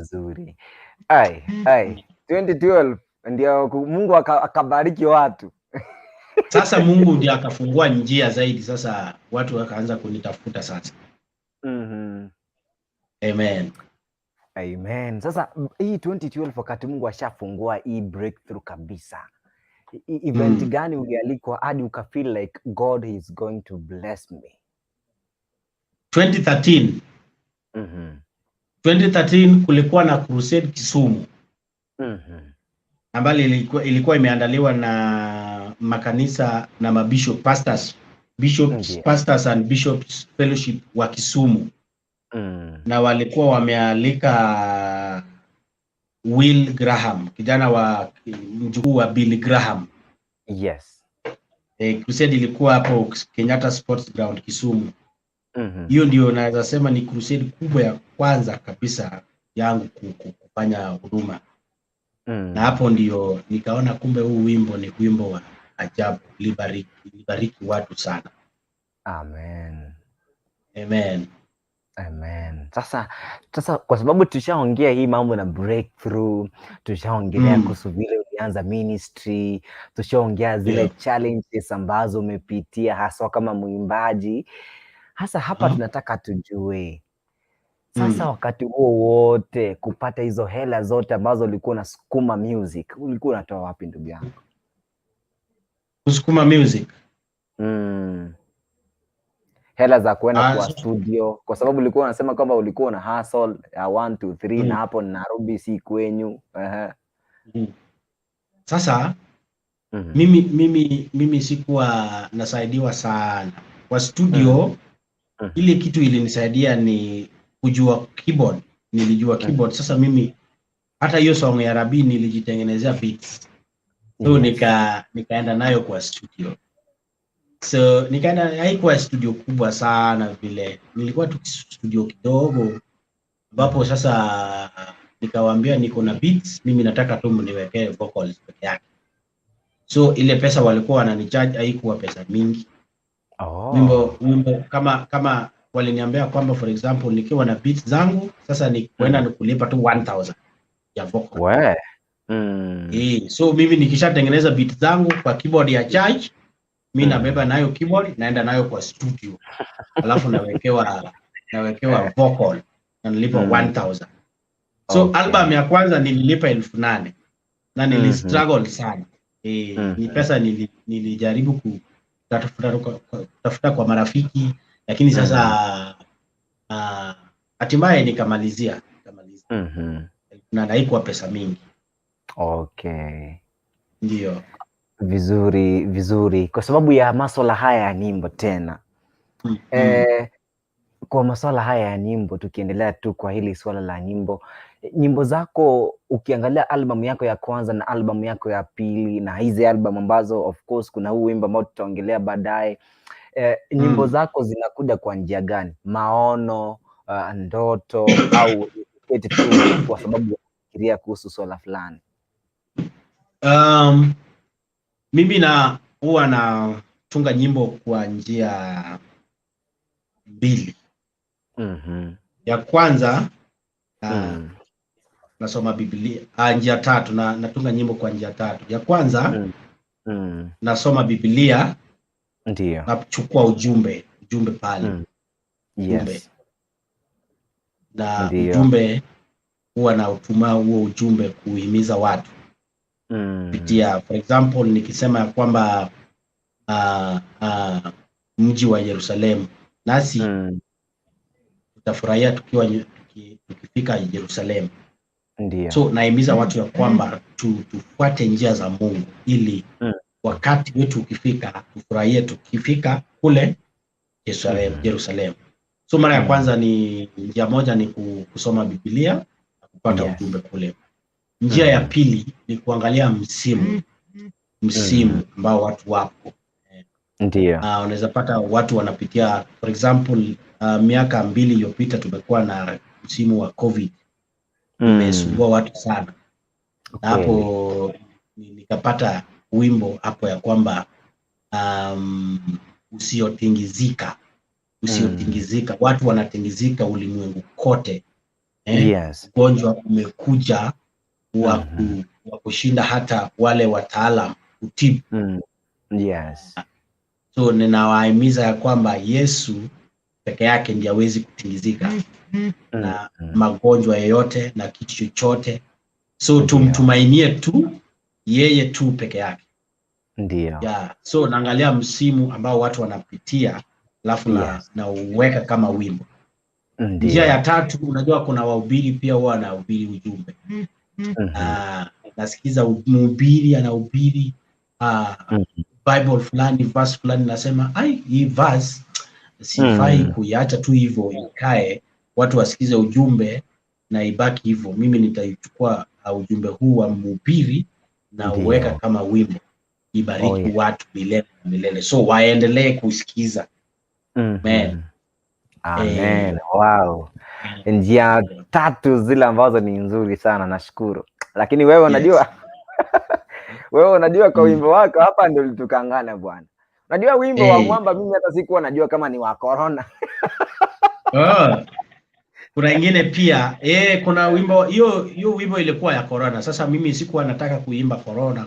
2012 ndio Mungu akabariki watu. Sasa Mungu ndiye akafungua njia zaidi, sasa watu wakaanza kunitafuta sasa. Amen. Sasa hii 2012 wakati Mungu ashafungua hii breakthrough kabisa, event gani ulialikwa hadi ukafeel like God is going to bless me? 2013. 2013 kulikuwa na crusade Kisumu. Ambalo ilikuwa imeandaliwa na makanisa na mabishop, pastors and bishops fellowship wa Kisumu. Na walikuwa wamealika Will Graham, kijana wa mjukuu wa Billy Graham. Crusade ilikuwa hapo Kenyatta Sports Ground Kisumu. Hiyo ndio naweza sema ni crusade kubwa ya kwanza kabisa yangu kufanya huduma. Na hapo ndio nikaona kumbe huu wimbo ni wimbo wa ajabu, libariki watu sana. Amen. Sasa kwa sababu tushaongea hii mambo na breakthrough, tushaongelea kuhusu vile ulianza ministry, tushaongea zile challenges ambazo umepitia haswa kama mwimbaji. Hasa hapa tunataka tujue sasa, wakati huo wote kupata hizo hela zote ambazo ulikuwa unasukuma music, ulikuwa unatoa wapi ndugu yangu? Kusukuma music? Hela za kuenda kwa studio, kwa sababu ulikuwa unasema kwamba ulikuwa na hustle ya 1 2 3 na hapo Nairobi si kwenyu. Sasa mimi sikuwa nasaidiwa sana kwa studio. Ile kitu ilinisaidia ni kujua keyboard. Nilijua keyboard. Sasa mimi hata hiyo song ya Rabi nilijitengenezea beats. So nikaenda nayo kwa studio. So nikaenda, haikuwa studio kubwa sana vile, nilikuwa tu studio kidogo, ambapo sasa nikawaambia niko na beats, mimi nataka tu mniwekee vocals peke yake. So ile pesa walikuwa wananicharge haikuwa pesa mingi. Wimbo kama waliniambia kwamba for example nikiwa na beats zangu sasa ni kwenda nikulipa tu 1000 ya vocal. So mimi nikishatengeneza beats zangu kwa keyboard ya charge, mimi nabeba nayo keyboard naenda nayo kwa studio. Alafu nawekewa vocal na nilipa 1000. So album ya kwanza nililipa 8,000 na nilistruggle sana. Ni pesa nilijaribu kutafuta kwa marafiki, lakini sasa hatimaye nikamalizia. Na haikuwa pesa mingi. Okay. Ndio. Vizuri. Kwa sababu ya masuala haya ya nyimbo tena. Kwa masuala haya ya nyimbo, tukiendelea tu kwa hili swala la nyimbo zako, ukiangalia album yako ya kwanza na album yako ya pili na hizi album ambazo of course kuna huu wimbo ambao tutaongelea baadaye, nyimbo zako zinakuja kwa njia gani? Maono, ndoto au tu kwa sababu ya kufikiria kuhusu swala fulani? Mimi huwa natunga nyimbo kwa njia mbili. Ya kwanza nasoma Biblia. Njia tatu, natunga nyimbo kwa njia tatu. Ya kwanza nasoma Biblia, ndio, nachukua ujumbe pale. Yes. Na ujumbe huwa nautuma huo ujumbe kuhimiza watu kupitia, for example, nikisema ya kwamba mji wa Yerusalemu, nasi tutafurahia tukifika Yerusalemu. Ndio. So nahimiza watu ya kwamba tufuate njia za Mungu ili wakati wetu ukifika tufurahie tukifika kule Yerusalemu. So mara ya kwanza ni njia moja ni kusoma Biblia na kupata ujumbe kule. Njia ya pili ni kuangalia msimu ambao watu wapo. Ndio. Unaweza pata watu wanapitia, for example, miaka 2 iliyopita tumekuwa na msimu wa COVID. Imesumbua watu sana. Na hapo nikapata wimbo hapo ya kwamba usiotingizika. Watu wanatingizika ulimwengu kote. Ugonjwa umekuja wa kushinda hata wale wataalam kutibu. So ninawahimiza ya kwamba Yesu peke yake ndiye hawezi kutingizika na magonjwa yoyote na kitu chochote. So tumtumainie tu yeye tu peke yake. Ndio. So naangalia msimu ambao watu wanapitia, alafu na uweka kama wimbo. Njia ya tatu, unajua kuna wahubiri pia huwa wanahubiri ujumbe. Nasikiza mhubiri anahubiri Bible fulani, verse fulani, nasema hii verse sifai kuiacha tu hivyo ikae, watu wasikize ujumbe na ibaki hivyo. Mimi nitaichukua ujumbe huu wa mhubiri na uweka kama wimbo, ibariki watu milele. So waendelee kusikiza. Amen. Wow. Njia tatu zile ambazo ni nzuri sana, nashukuru. Lakini wewe unajua wewe unajua kwa wimbo wako hapa ndio litukangana bwana. Unajua wimbo wa Mwamba mimi hata sikuwa najua kama ni wa corona. Kuna ingine pia kuna wimbo hiyo wimbo ilikuwa ya corona. Sasa mimi sikuwa nataka kuimba corona.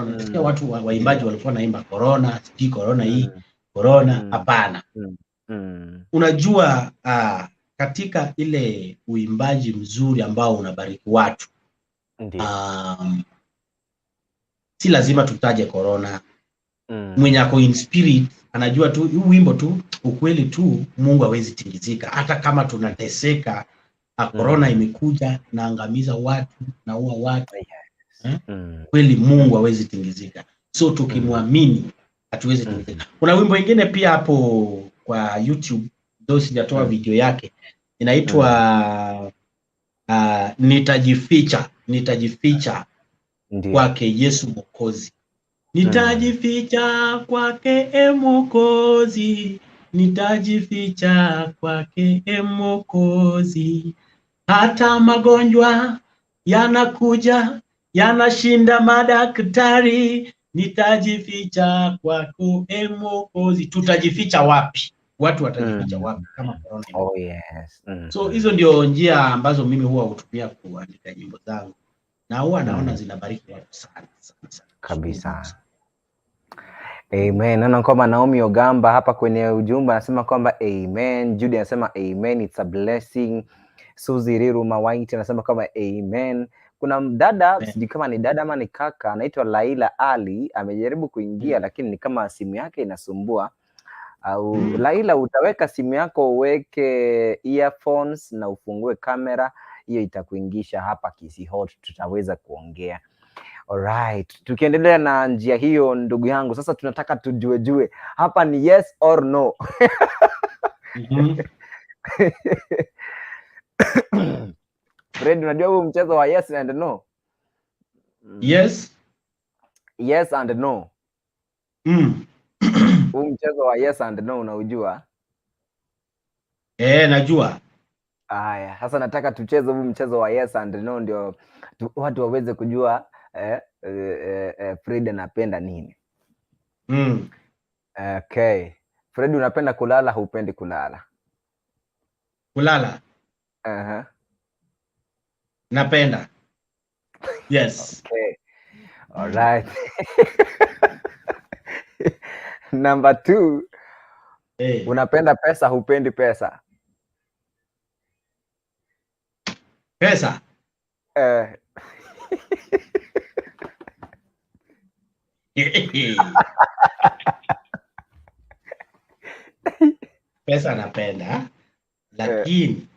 Nasikia watu waimbaji walikuwa naimba corona, sijui corona hii, corona, hapana. Unajua katika ile uimbaji mzuri ambao unabariki watu, si lazima tutaje corona. Mwenye ako in spirit anajua tu huu wimbo tu, ukweli tu, Mungu hawezi tingizika hata kama tunateseka. Corona imekuja naangamiza watu, naua watu. Kweli Mungu hawezi tingizika. So tukimwamini hatuwezi tingizika. Kuna wimbo mwingine pia hapo kwa YouTube, ndio sijatoa video yake, inaitwa nitajificha kwake Yesu Mwokozi. Nitajificha kwake Mwokozi, nitajificha kwake Mwokozi. Hata magonjwa yanakuja, yanashinda madaktari, nitajificha kwako Mwokozi. Tutajificha wapi? Watu watajificha wapi kama corona? So hizo ndio njia ambazo mimi huwa hutumia kuandika nyimbo zangu, na huwa naona zinabariki watu sana kabisa. Amen. Naona kwamba Naomi Ogamba hapa kwenye ujumbe anasema kwamba amen. Judy anasema amen, it's a blessing. Suzy Riru Mawaiti anasema kama amen. Kuna mdada sijui kama ni dada ama ni kaka anaitwa Laila Ali amejaribu kuingia lakini ni kama simu yake inasumbua. Au Laila, utaweka simu yako uweke earphones na ufungue kamera, hiyo itakuingisha hapa Kisi Hot, tutaweza kuongea. Alright, tukiendelea na njia hiyo ndugu yangu, sasa tunataka tujue hapa ni yes or no. Fred, unajua huu mchezo wa yes and no? Yes and no. Huu mchezo wa yes and no unaujua? Najua. Haya, sasa nataka tucheze huu mchezo wa yes and no ndio watu waweze kujua Fred anapenda nini. Okay. Fred, unapenda kulala, hupendi kulala? Kulala. Napenda. Yes. Okay. All right. Number 2. Unapenda pesa, hupendi pesa? Pesa. Pesa napenda, lakini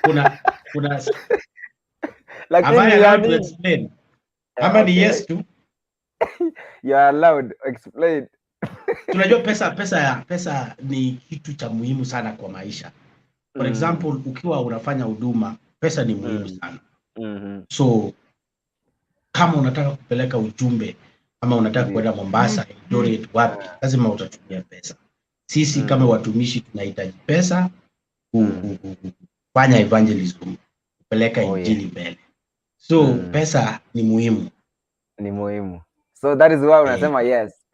kuna lakini am I allowed to explain? Ama ni yes tu? You are allowed. Explain. Tunajua pesa ni kitu cha muhimu sana kwa maisha. For example, ukiwa unafanya huduma, pesa ni muhimu sana. So kama unataka kupeleka ujumbe ama unataka kwenda Mombasa, Eldoret, wapi, lazima utatumia pesa. Sisi kama watumishi tunahitaji pesa kufanya evangelism, kupeleka injili mbele. So pesa ni muhimu. Ni muhimu. So that is why unasema yes.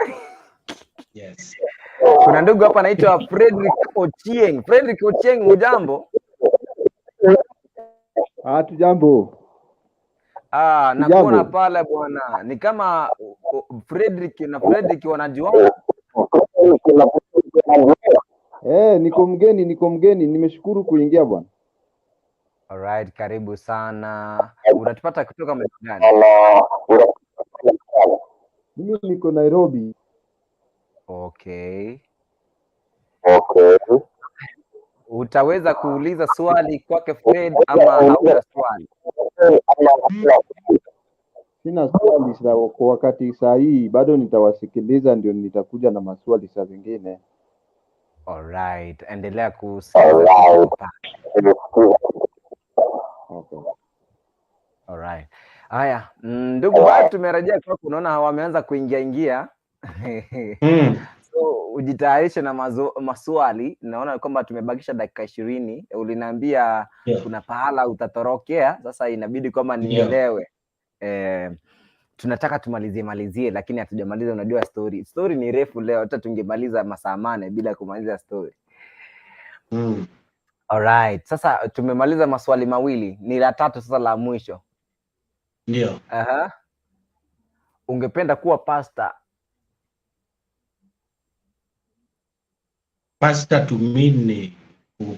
Yes. Kuna ndugu hapa anaitwa Frederick Ochieng. Frederick Ochieng, hujambo? Hatujambo. Nakuona pale bwana. Ni kama Frederick na Frederick wanajuana. Niko mgeni, nimeshukuru kuingia bwana. Alright, karibu sana. Unatupata kutoka maeneo gani? Mimi niko Nairobi. Okay. Utaweza kuuliza swali kwake Fred ama hauna swali? Sina swali kwa wakati saa hii, bado nitawasikiliza ndio nitakuja na maswali saa zingine. Alright, endelea kusikiliza. Okay. Alright. Haya, ndugu watu tumerejea kwako, unaona wameanza kuingia. So ujitayarishe na maswali. Naona kwamba tumebakisha dakika 20. Uliniambia kuna pahala utatorokea, sasa inabidi kwamba nielewe. Tunataka tumalizie lakini hatujamaliza. Unajua story ni refu leo, hata tungemaliza masaa 8 bila kumaliza story. Alright, sasa tumemaliza maswali mawili, ni la tatu sasa, la mwisho. Ndio. Ungependa kuwa pastor? Pastor to me ni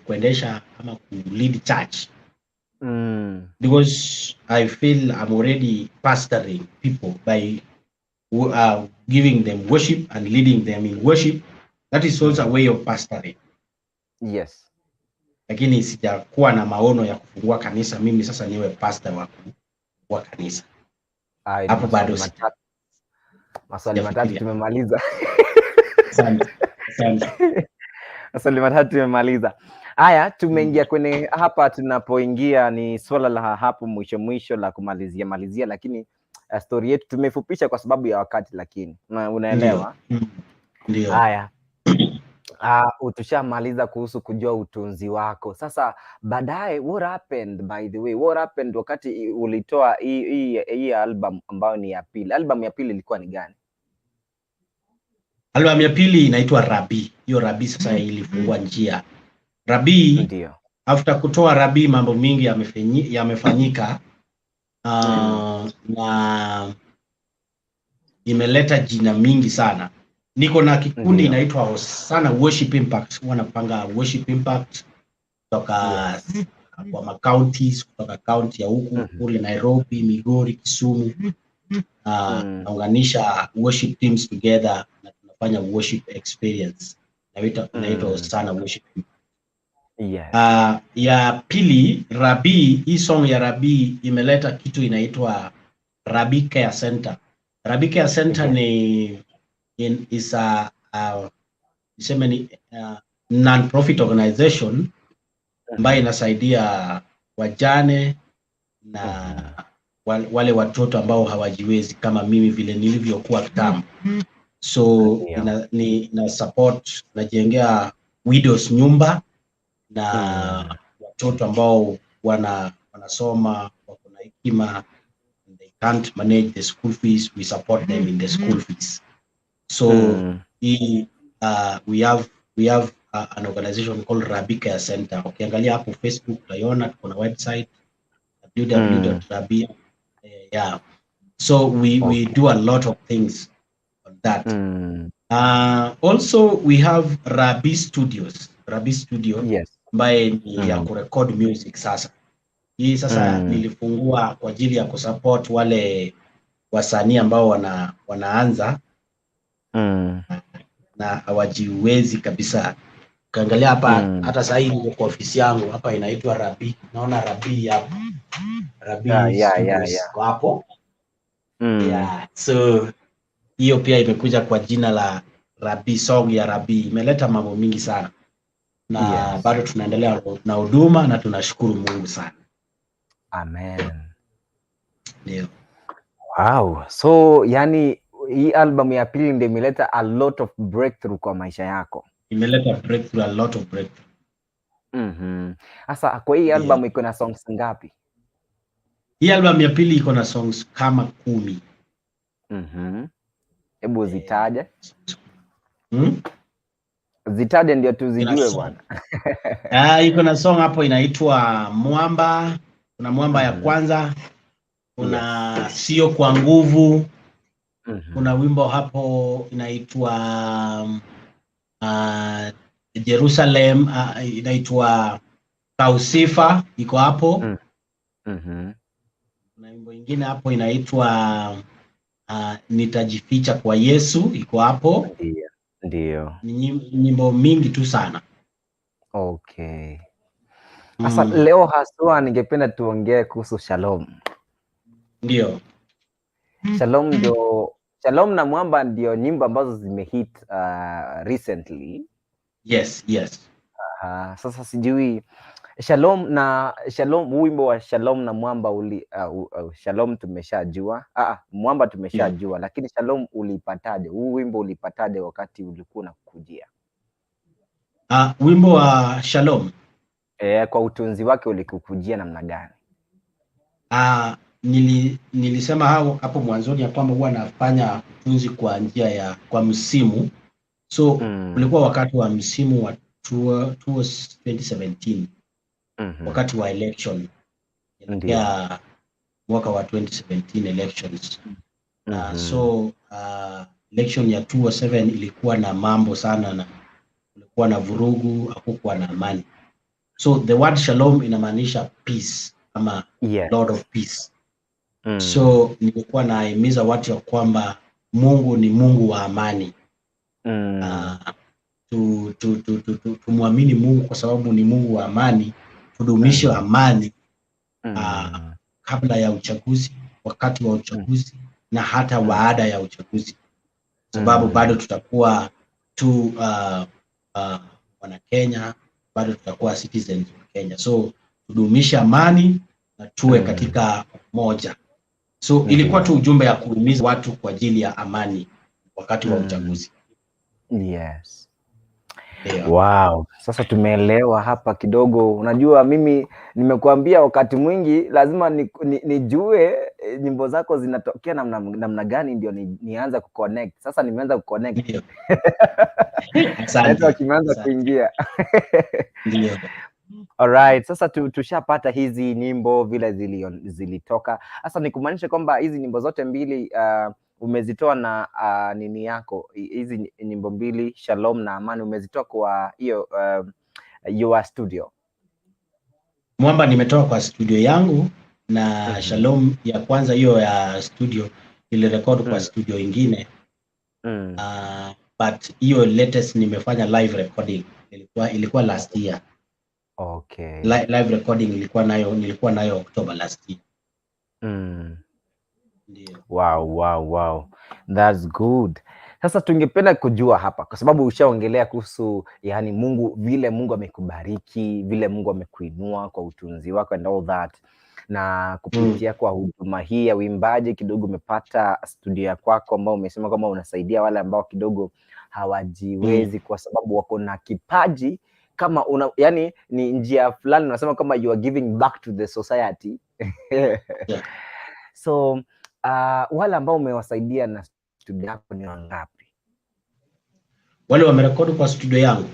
kuendesha ama lead church. Because I feel I'm already pastoring people by giving them worship and leading them in worship. That is also a way of pastoring. Yes. Lakini sijakuwa na maono ya kufungua kanisa mimi sasa niwe pastor wa kanisa. Hapo bado maswali matatu tumemaliza. Asante. Maswali matatu tumemaliza. Haya, tumeingia kwenye hapa tunapoingia ni swala la hapo mwisho la kumalizia, lakini story yetu tumefupisha kwa sababu ya wakati, lakini unaelewa? Ndio. Haya. Utushamaliza kuhusu kujua utunzi wako. Sasa baadaye what happened, by the way? What happened wakati ulitoa hii album ambayo ni ya pili? Album ya pili ilikuwa ni gani? Album ya pili inaitwa Rabi. Hiyo Rabi sasa ilifungua njia. Rabi, ndio. After kutoa Rabi mambo mingi yamefanyika na imeleta jina mingi sana. Niko na kikundi inaitwa sana Worship Impact. Wanapanga Worship Impact. kutoka kwa ma-counties, kutoka county ya huku kule Nairobi, Migori, Kisumu. Naunganisha worship teams together na tunafanya worship experience. Inaitwa sana worship. Yes. Ya pili, Rabi, hii song ya Rabi imeleta kitu inaitwa Rabi Care Center. Rabi Care Center is a non-profit organization ambayo inasaidia wajane na wale watoto ambao hawajiwezi kama mimi vile nilivyokuwa kitambo. So ina support, najengea widows nyumba na watoto ambao wanasoma wako na hekima, they can't manage the school fees, we support them in the school fees. So we have an organization called Rabi Care Center. Ukiangalia hapo Facebook utaiona, tuko na website www.rabi. So we do a lot of things on that. Also we have Rabi Studios. Rabi Studio ambaye ni ya kurecord music sasa. Hii sasa nilifungua kwa ajili ya kusupport wale wasanii ambao wanaanza na hawajiwezi kabisa. Ukiangalia hapa hata sasa hivi kwa ofisi yangu hapa inaitwa Rabi. Naona Rabi hapa. Rabi Studios hapo. So hiyo pia imekuja kwa jina la Rabi, song ya Rabi. Imeleta mambo mingi sana. Na bado tunaendelea na huduma na tunashukuru Mungu sana. Amen. Ndio. Wow. So yani hii album ya pili ndio imeleta a lot of breakthrough kwa maisha yako. Imeleta breakthrough, a lot of breakthrough. Sasa kwa hii album iko na songs ngapi? Hii album ya pili iko na songs kama 10. Hebu zitaje. Zitaje ndio tuzijue bwana. Iko na song hapo inaitwa Mwamba. Kuna Mwamba ya kwanza. Kuna Sio kwa nguvu. Kuna wimbo hapo inaitwa Jerusalem, inaitwa Kausifa, iko hapo. Kuna wimbo ingine hapo inaitwa Nitajificha kwa Yesu, iko hapo. Ndio. Ni nyimbo mingi tu sana. Okay. Sasa leo haswa ningependa tuongee kuhusu Shalom. Ndio. Shalom na Mwamba ndio nyimbo ambazo zimehit recently. Yes. Sasa sijui Shalom, wimbo wa Shalom na Mwamba Shalom tumeshajua. Mwamba tumeshajua, lakini Shalom ulipataje? Huu wimbo ulipataje wakati ulikuwa unakujia? Wimbo wa Shalom kwa utunzi wake ulikukujia namna gani? Nilisema hapo mwanzoni ya kwamba huwa nafanya utunzi kwa njia kwa msimu. So ulikuwa wakati wa msimu wa 2017. Wakati wa election. Ya mwaka wa 2017 elections. So election ya 2007 ilikuwa na mambo sana, na kulikuwa na vurugu, hakukuwa na amani. So the word Shalom inamaanisha peace ama Lord of peace. So nilikuwa nahimiza watu ya kwamba Mungu ni Mungu wa amani. Tumwamini Mungu kwa sababu ni Mungu wa amani. Tudumishe amani kabla ya uchaguzi, wakati wa uchaguzi na hata baada ya uchaguzi, sababu bado tutakuwa tu wana Kenya, bado tutakuwa citizens wa Kenya. So tudumishe amani na tuwe katika moja. So ilikuwa tu ujumbe ya kuhimiza watu kwa ajili ya amani wakati wa uchaguzi. Yes. Wow. Sasa tumeelewa hapa kidogo. Unajua mimi nimekuambia wakati mwingi lazima nijue nyimbo zako zinatokea namna gani ndio nianza kuconnect. Sasa nimeanza kuconnect. Asante. Kimeanza kuingia. Ndio. Alright, sasa tushapata hizi nyimbo vile zilitoka. Sasa nikumaanisha kwamba hizi nyimbo zote mbili umezitoa na nini yako, hizi nyimbo mbili Shalom na Amani umezitoa kwa hiyo your studio? Mwamba nimetoa kwa studio yangu na Shalom ya kwanza hiyo ya studio ilirekodi kwa studio ingine. But hiyo latest nimefanya live recording ilikuwa last year. Okay. Live recording nilikuwa nayo October last year. Ndio. Wow. That's good. Sasa tungependa kujua hapa kwa sababu ushaongelea kuhusu yani Mungu, vile Mungu amekubariki, vile Mungu amekuinua kwa utunzi wako and all that. Na kupitia kwa huduma hii ya uimbaji kidogo umepata studio ya kwako ambao umesema kama unasaidia wale ambao kidogo hawajiwezi kwa sababu wako na kipaji kama yani ni njia fulani unasema kama you are giving back to the society. Yeah. So wale ambao umewasaidia na studio yako ni wangapi? Wale wamerekodi kwa studio yangu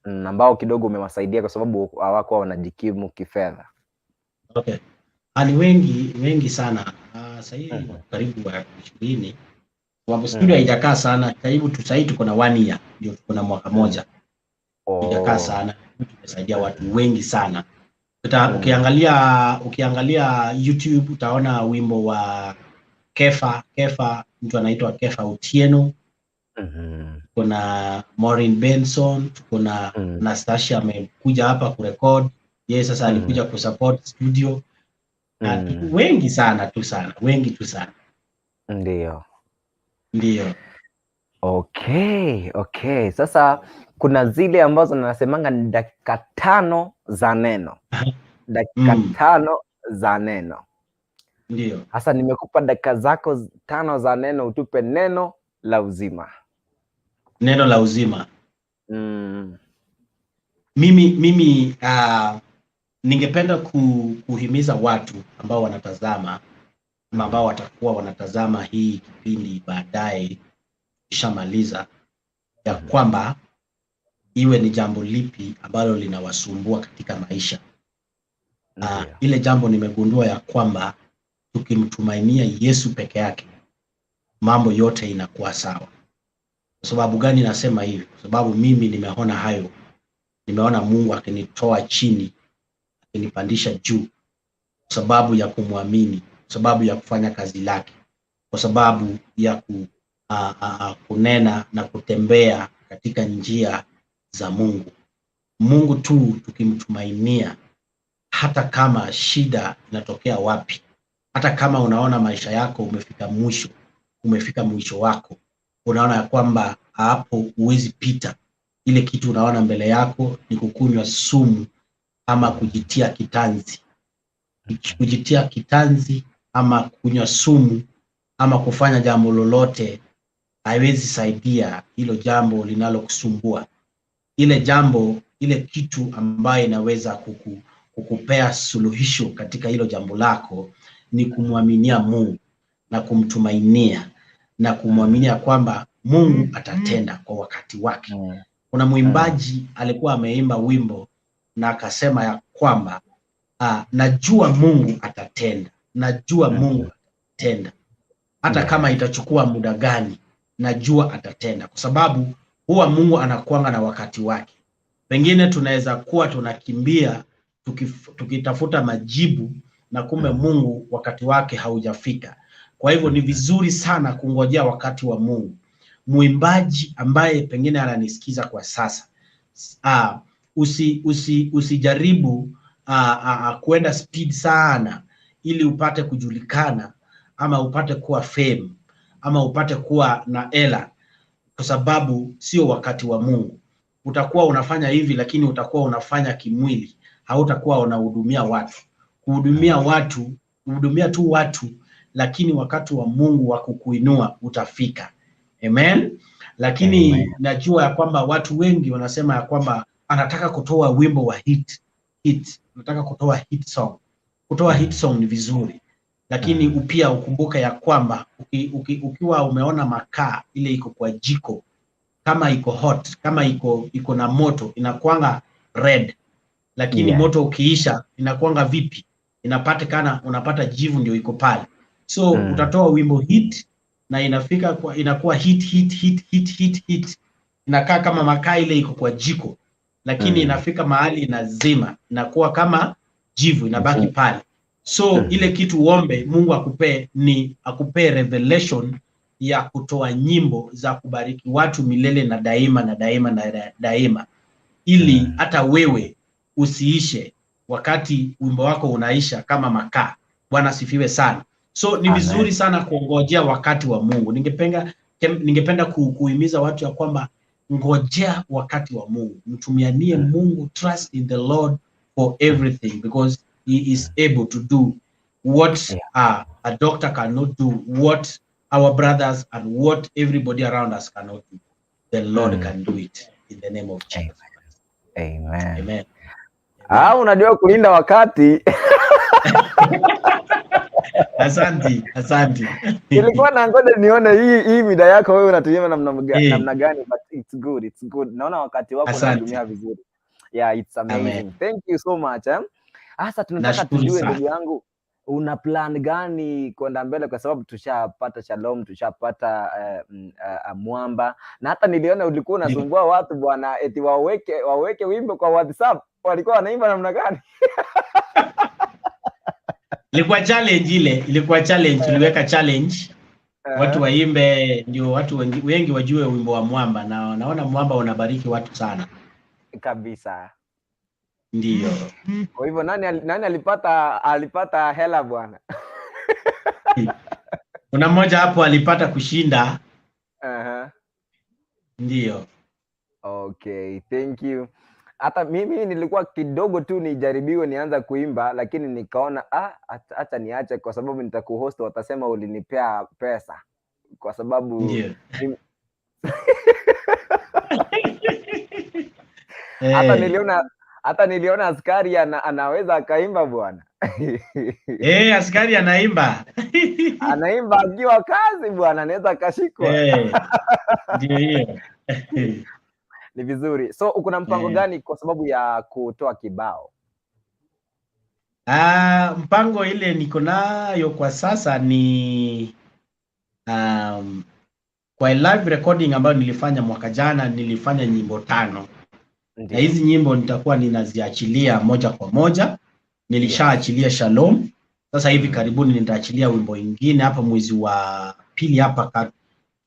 ambao kidogo umewasaidia kwa sababu hawako wanajikimu kifedha. Okay. Ni wengi sana. Sasa hivi karibu 20. Kwa studio haijakaa sana. Sasa hivi tuko na 1 year, ndio tuko na mwaka moja. Haijakaa sana. Tumesaidia watu wengi sana. Ukiangalia YouTube utaona wimbo wa Kefa, mtu anaitwa Kefa Otieno. Kuna Maureen Benson, kuna Anastasia amekuja hapa kurecord. Yeye sasa alikuja kusupport studio. Wengi tu sana. Ndio. Okay. Sasa kuna zile ambazo nasemanga ni dakika 5 za neno. Dakika 5 za neno. Ndio. Sasa nimekupa dakika zako 5 za neno, utupe neno la uzima. Neno la uzima. Mimi ningependa kuhimiza watu ambao wanatazama ama ambao watakuwa wanatazama hii kipindi baadaye kishamaliza, ya kwamba iwe ni jambo lipi ambalo linawasumbua katika maisha. Ile jambo nimegundua ya kwamba tukimtumainia Yesu peke yake mambo yote inakuwa sawa. Kwa sababu gani nasema hivi? Kwa sababu mimi nimeona hayo. Nimeona Mungu akinitoa chini, akinipandisha juu kwa sababu ya kumwamini, kwa sababu ya kufanya kazi lake, kwa sababu ya kunena na kutembea katika njia za Mungu. Mungu tu tukimtumainia, hata kama shida inatokea wapi, hata kama unaona maisha yako umefika mwisho wako, unaona ya kwamba hapo huwezi pita, ile kitu unaona mbele yako ni kukunywa sumu ama kujitia kitanzi ama kunywa sumu ama kufanya jambo lolote, haiwezi saidia hilo jambo linalokusumbua. Ile kitu ambayo inaweza kukupea suluhisho katika hilo jambo lako ni kumwaminia Mungu na kumtumainia na kumwaminia kwamba Mungu atatenda kwa wakati wake. Kuna mwimbaji alikuwa ameimba wimbo na akasema ya kwamba najua Mungu atatenda. Hata kama itachukua muda gani, najua atatenda, kwa sababu huwa Mungu anakuanga na wakati wake. Pengine tunaweza kuwa tunakimbia tukitafuta majibu na kumbe Mungu wakati wake haujafika. Kwa hivyo ni vizuri sana kungojea wakati wa Mungu. Mwimbaji ambaye pengine ananisikiza kwa sasa, usijaribu kuenda speed sana ili upate kujulikana ama upate kuwa fame ama upate kuwa na hela, kwa sababu sio wakati wa Mungu. Utakuwa unafanya hivi lakini utakuwa unafanya kimwili, hautakuwa unahudumia watu. Kuhudumia tu watu, lakini wakati wa Mungu wa kukuinua utafika. Amen. Lakini najua ya kwamba watu wengi wanasema ya kwamba anataka kutoa wimbo wa hit. Anataka kutoa hit song. Kutoa hit song ni vizuri, lakini pia ukumbuke ya kwamba ukiwa umeona makaa ile iko kwa jiko, kama iko hot, kama iko na moto, inakuanga red, lakini moto ukiisha inakuanga vipi? Inapatikana unapata jivu ndio iko pale. So utatoa wimbo hit na inakuwa hit. Inakaa kama makaa ile iko kwa jiko, lakini inafika mahali inazima, inakuwa kama jivu inabaki pale. So ile kitu uombe Mungu akupe revelation ya kutoa nyimbo za kubariki watu milele na daima na daima na daima, ili hata wewe usiishe wakati wimbo wako unaisha kama makaa. Bwana sifiwe sana. So ni vizuri sana kuongojea wakati wa Mungu. Ningependa kuhimiza watu ya kwamba ngojea wakati wa Mungu. Mtumianie Mungu, trust in the Lord for everything, because he is able to do what a doctor cannot do, what our brothers and what everybody around us cannot do. The Lord can do it in the name of Jesus. Amen. Amen. Unajua kulinda wakati. Asante. Nilikuwa nangoja nione hii mida yako wewe unatumia namna gani, but it's good. Naona wakati wako unatumia vizuri. Yeah, it's amazing. Amen. Thank you so much. Sasa tunataka tujue, ndugu yangu, una plan gani kwenda mbele, kwa sababu tushapata Shalom, tushapata Mwamba, na hata niliona ulikuwa unasumbua watu bwana, eti waweke wimbo kwa WhatsApp. Walikuwa wanaimba namna gani? Ilikuwa challenge, tuliweka challenge. Watu waimbe, ndio watu wengi wajue wimbo wa Mwamba, na naona Mwamba unabariki watu sana. Kabisa. Ndio. Kwa hivyo nani alipata hela bwana? Kuna mmoja hapo alipata kushinda. Ndio. Okay, thank you. Hata mimi nilikuwa kidogo tu nijaribiwe nianza kuimba, lakini nikaona acha niache, kwa sababu nitakuhost watasema ulinipea pesa, kwa sababu hata niliona askari anaweza akaimba bwana. Askari anaimba. Anaimba akiwa kazi bwana, anaweza akashikwa. Ndio hiyo. Ni vizuri. So uko na mpango gani kwa sababu ya kutoa kibao? Mpango ile niko nayo kwa sasa ni kwa live recording ambayo nilifanya mwaka jana, nilifanya nyimbo 5. Na hizi nyimbo nitakuwa ninaziachilia moja kwa moja. Nilishaachilia Shalom. Sasa hivi karibuni nitaachilia wimbo mwingine hapa mwezi wa pili hapa,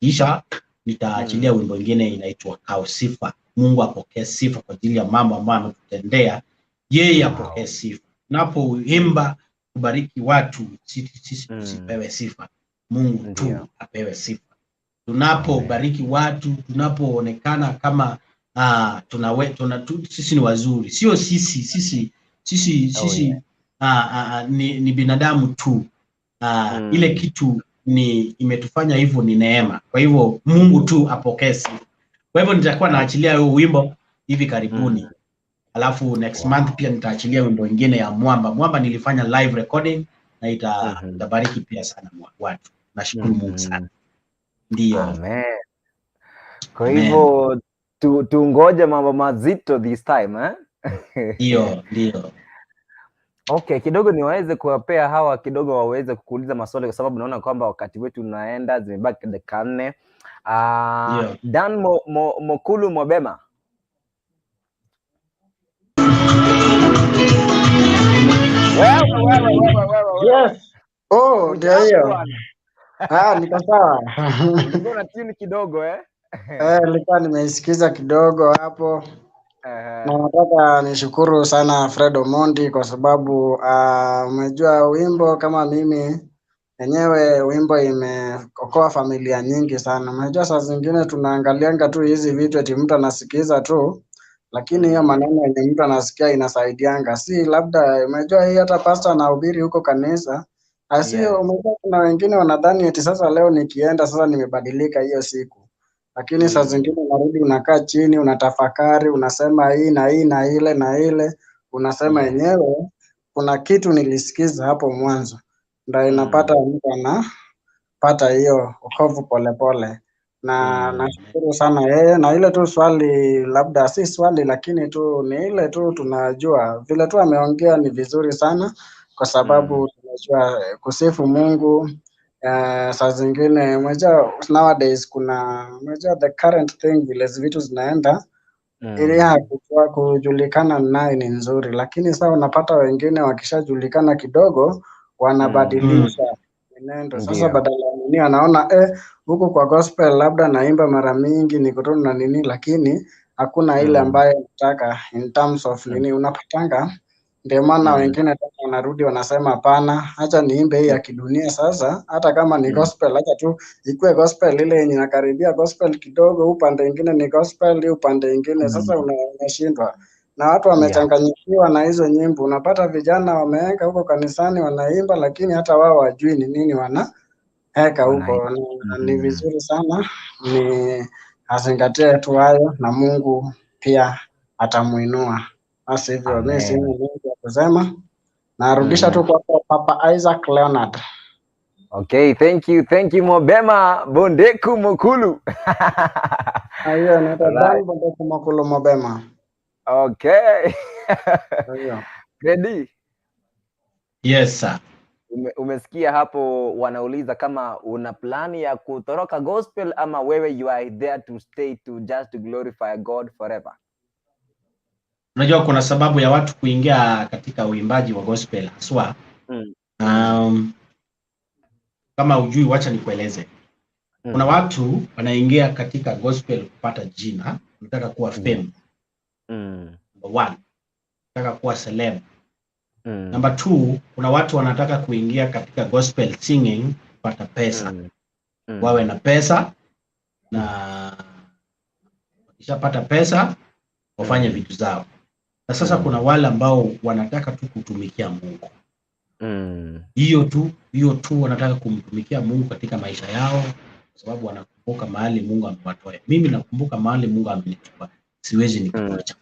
kisha nitaachilia wimbo mwingine inaitwa Sifa. Mungu apokee sifa kwa ajili ya mambo ambayo ametutendea. Yeye apokee sifa. Tunapoimba kubariki watu, sisi tusipewe sifa. Mungu tu apewe sifa. Tunapobariki watu, tunapoonekana kama sisi ni wazuri. Sio sisi ni binadamu tu. Ile kitu imetufanya hivyo ni neema. Kwa hivyo Mungu tu apokee sifa. Kwa hivyo nitakuwa naachilia huo wimbo hivi karibuni. Alafu next month pia nitaachilia wimbo mwingine ya Mwamba. Mwamba nilifanya live recording na itabariki pia sana watu. Nashukuru Mungu sana. Ndio. Amen. Kwa hivyo tungoje mambo mazito this time, Ndio. Okay, kidogo niwaweze kuwapea hawa kidogo waweze kukuuliza maswali, kwa sababu naona kwamba wakati wetu unaenda, zimebaki dakika 4. Dan Mokulu Mobema. Yes. Ndio hiyo. Niko sawa. Mbona tuni kidogo nilikuwa nimeisikiza kidogo hapo. Na nataka nishukuru sana Fred Omondi kwa sababu umejua wimbo kama mimi yenyewe, wimbo imeokoa familia nyingi sana. Umejua saa zingine tunaangalianga tu hizi vitu eti mtu anasikiza tu, lakini hiyo maneno yenye mtu anasikia inasaidianga. Si labda umejua hii hata pastor anahubiri huko kanisa. Asio umejua kuna wengine wanadhani eti sasa leo nikienda sasa nimebadilika hiyo siku. Lakini saa zingine unarudi unakaa chini, unatafakari, unasema hii na hii na ile na ile, unasema yenyewe kuna kitu nilisikiza hapo mwanzo. Ndio inapata mtu anapata hiyo wokovu polepole. Na nashukuru sana yeye, na ile tu swali, labda si swali lakini tu ni ile tu tunajua vile tu ameongea ni vizuri sana, kwa sababu tunajua kusifu Mungu. Saa zingine unajua nowadays kuna unajua the current thing vile vitu zinaenda, ili kujulikana naye ni nzuri, lakini sasa unapata wengine wakishajulikana kidogo wanabadilisha mwenendo. Sasa badala ya nini anaona huko kwa gospel labda naimba mara mingi ni kutona na nini, lakini hakuna ile ambaye nataka in terms of nini unapatanga. Ndio maana wengine tena wanarudi wanasema hapana, acha niimbe hii ya kidunia sasa, hata kama ni gospel acha tu ikue gospel ile yenye inakaribia gospel kidogo, upande mwingine ni gospel, upande mwingine sasa unashindwa. Na watu wamechanganyikiwa na hizo nyimbo. Unapata vijana wameweka huko kanisani wanaimba, lakini hata wao wajui ni nini wanaweka huko. Ni vizuri sana ni azingatie tu hayo na Mungu pia atamuinua. Basi hivyo mimi sina mengi ya kusema. Narudisha tu kwa Papa Isaac Leonard. Okay, thank you Mobema Bondeku Mokulu. Ayo ni Bondeku Mokulu Mobema. Okay. Ready? Yes sir. Umesikia hapo wanauliza kama una plani ya kutoroka gospel ama wewe you are there to stay to just to glorify God forever? Unajua kuna sababu ya watu kuingia katika uimbaji wa gospel haswa. Kama ujui, wacha nikueleze. Kuna watu wanaingia katika gospel kupata jina, wanataka kuwa fame. Number 1, wanataka kuwa celeb. Number 2, kuna watu wanataka kuingia katika gospel singing kupata pesa. Wawe na pesa na wakishapata pesa wafanye vitu zao. Na sasa kuna wale ambao wanataka tu kutumikia Mungu. Hiyo tu wanataka kumtumikia Mungu katika maisha yao kwa sababu wanakumbuka mahali Mungu amewatoa. Mimi nakumbuka mahali Mungu amenitoa. Siwezi nikitoka.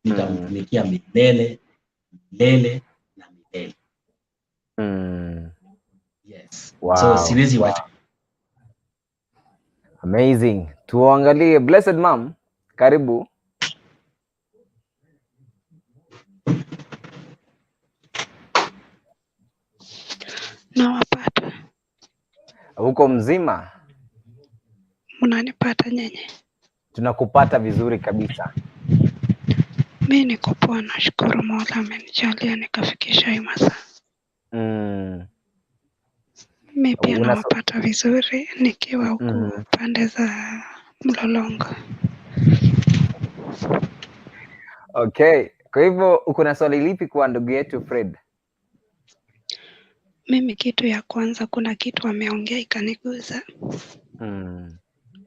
Nitamtumikia milele na milele. Yes. Wow. So siwezi wacha. Amazing. Tuangalie Blessed Mom. Karibu. Nawapata. Huko mzima? Mnanipata nyenye? Tunakupata vizuri kabisa. Mimi niko poa, nashukuru Mola amenijalia nikafikisha hii masaa. Mimi pia nawapata vizuri nikiwa huku pande za Mlolongo. Okay. Kwa hivyo uko na swali lipi kwa ndugu yetu Fred? Mimi kitu ya kwanza, kuna kitu ameongea ikaniguza.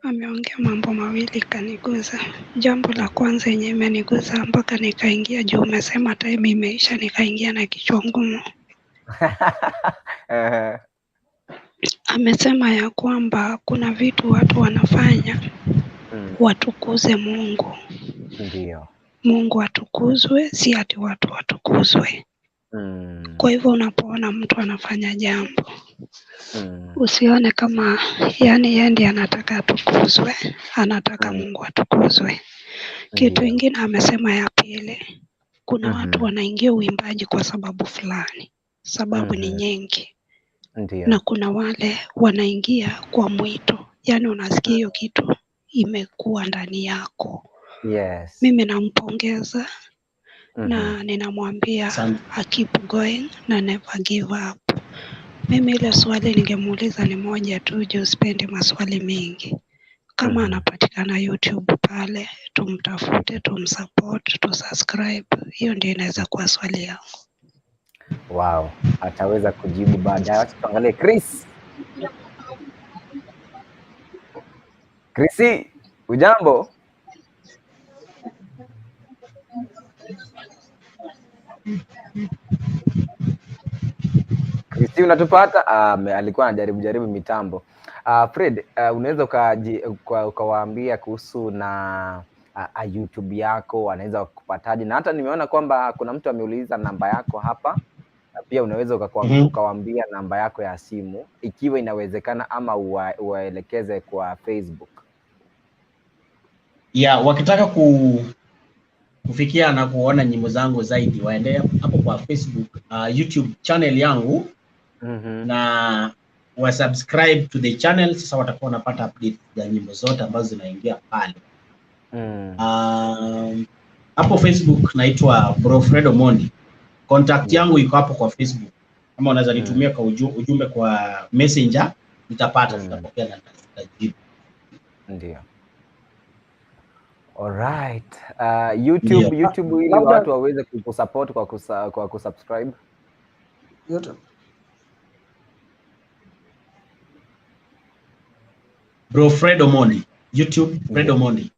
Ameongea mambo mawili ikaniguza. Jambo la kwanza yenye imeniguza mpaka nikaingia juu, umesema time imeisha, nikaingia na kichwa ngumu. Amesema ya kwamba kuna vitu watu wanafanya watukuze Mungu. Ndio. Mungu atukuzwe, si ati watu watukuzwe. Kwa hivyo unapoona mtu anafanya jambo, usione kama yani yeye ndiye anataka atukuzwe, anataka Mungu atukuzwe. Kitu kingine amesema ya pili, kuna watu wanaingia uimbaji kwa sababu fulani. Sababu ni nyingi. Ndio. Na kuna wale wanaingia kwa mwito, yani unasikia hiyo kitu imekuwa ndani yako. Yes. Mimi nampongeza na ninamwambia keep going na never give up. Mimi ile swali ningemuuliza ni moja tu, juu sipendi maswali mengi. Kama anapatikana YouTube pale, tumtafute, tumsupport, tusubscribe. Hiyo ndio inaweza kuwa swali yangu. Wow, ataweza kujibu baadaye. Tuangalie Chris. Chrissy, ujambo? Chrissy, unatupata? Alikuwa anajaribu mitambo. Fred, unaweza ukawaambia kuhusu na YouTube yako, wanaweza kupataje? Na hata nimeona kwamba kuna mtu ameuliza namba yako hapa. Pia unaweza ukawaambia namba yako ya simu ikiwa inawezekana, ama uwaelekeze kwa Facebook. Wakitaka kufikia na kuona nyimbo zangu zaidi, waende hapo kwa Facebook, YouTube channel yangu na subscribe to the channel. Sasa watakuwa wanapata update za nyimbo zote ambazo zinaingia pale. Hapo Facebook naitwa Bro Fred Omondi. Contact yangu iko hapo kwa Facebook. Kama unaweza nitumia kwa ujumbe kwa Messenger, nitapata, tutapokea na nitajibu. Ndio. Alright. YouTube ili watu waweze kusupport kwa kusubscribe. YouTube. Bro Fred Omondi. YouTube Fred Omondi.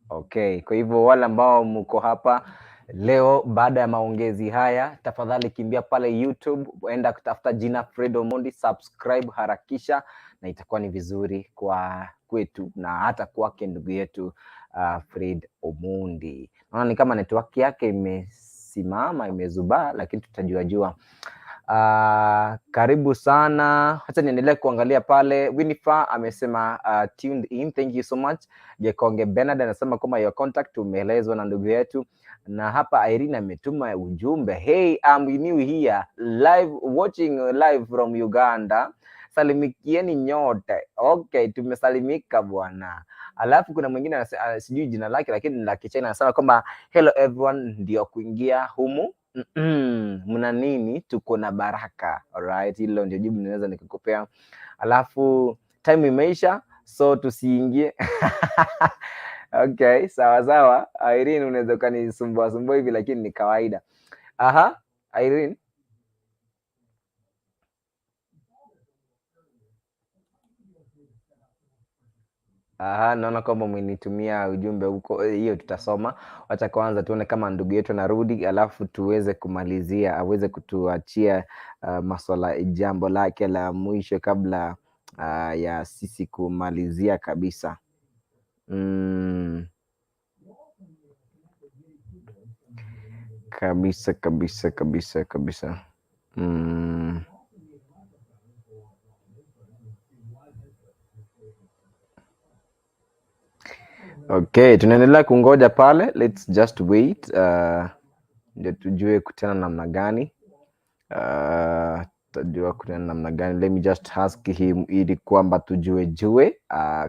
Okay, kwa hivyo wale ambao mko hapa leo baada ya maongezi haya, tafadhali kimbia pale YouTube, enda kutafuta jina Fred Omondi, subscribe harakisha, na itakuwa ni vizuri kwa kwetu na hata kwake ndugu yetu Fred Omondi. Naona ni kama network yake imesimama, imezubaa, lakini tutajua. Karibu sana. Hata niendelee kuangalia pale. Winifred amesema tuned in, thank you so much. Jekonge Bernard anasema kama your contact umeelezwa na ndugu yetu. Na hapa Irene ametuma ujumbe, hey, I'm new here watching live from Uganda, salimikieni nyote. Okay, tumesalimika bwana. Alafu kuna mwingine sijui jina lake lakini ni la Kichina, anasema kwamba hello everyone, ndio kuingia humu. Mna nini? Tuko na baraka. Alright, hilo ndio jibu ninaweza nikakupea. Alafu time imeisha, so tusiingie. Okay, sawa. Irene, unaweza kanisumbua hivi lakini ni kawaida. Irene. Naona kwamba umenitumia ujumbe huko, hiyo tutasoma. Wacha kwanza tuone kama ndugu yetu anarudi, alafu tuweze kumalizia, aweze kutuachia jambo lake la mwisho kabla ya sisi kumalizia kabisa. Kabisa. Okay, tunaendelea kungoja pale. Let's just wait. Ndio tujue kutana namna gani. Tutajua kutana namna gani. Let me just ask him ili kwamba tujue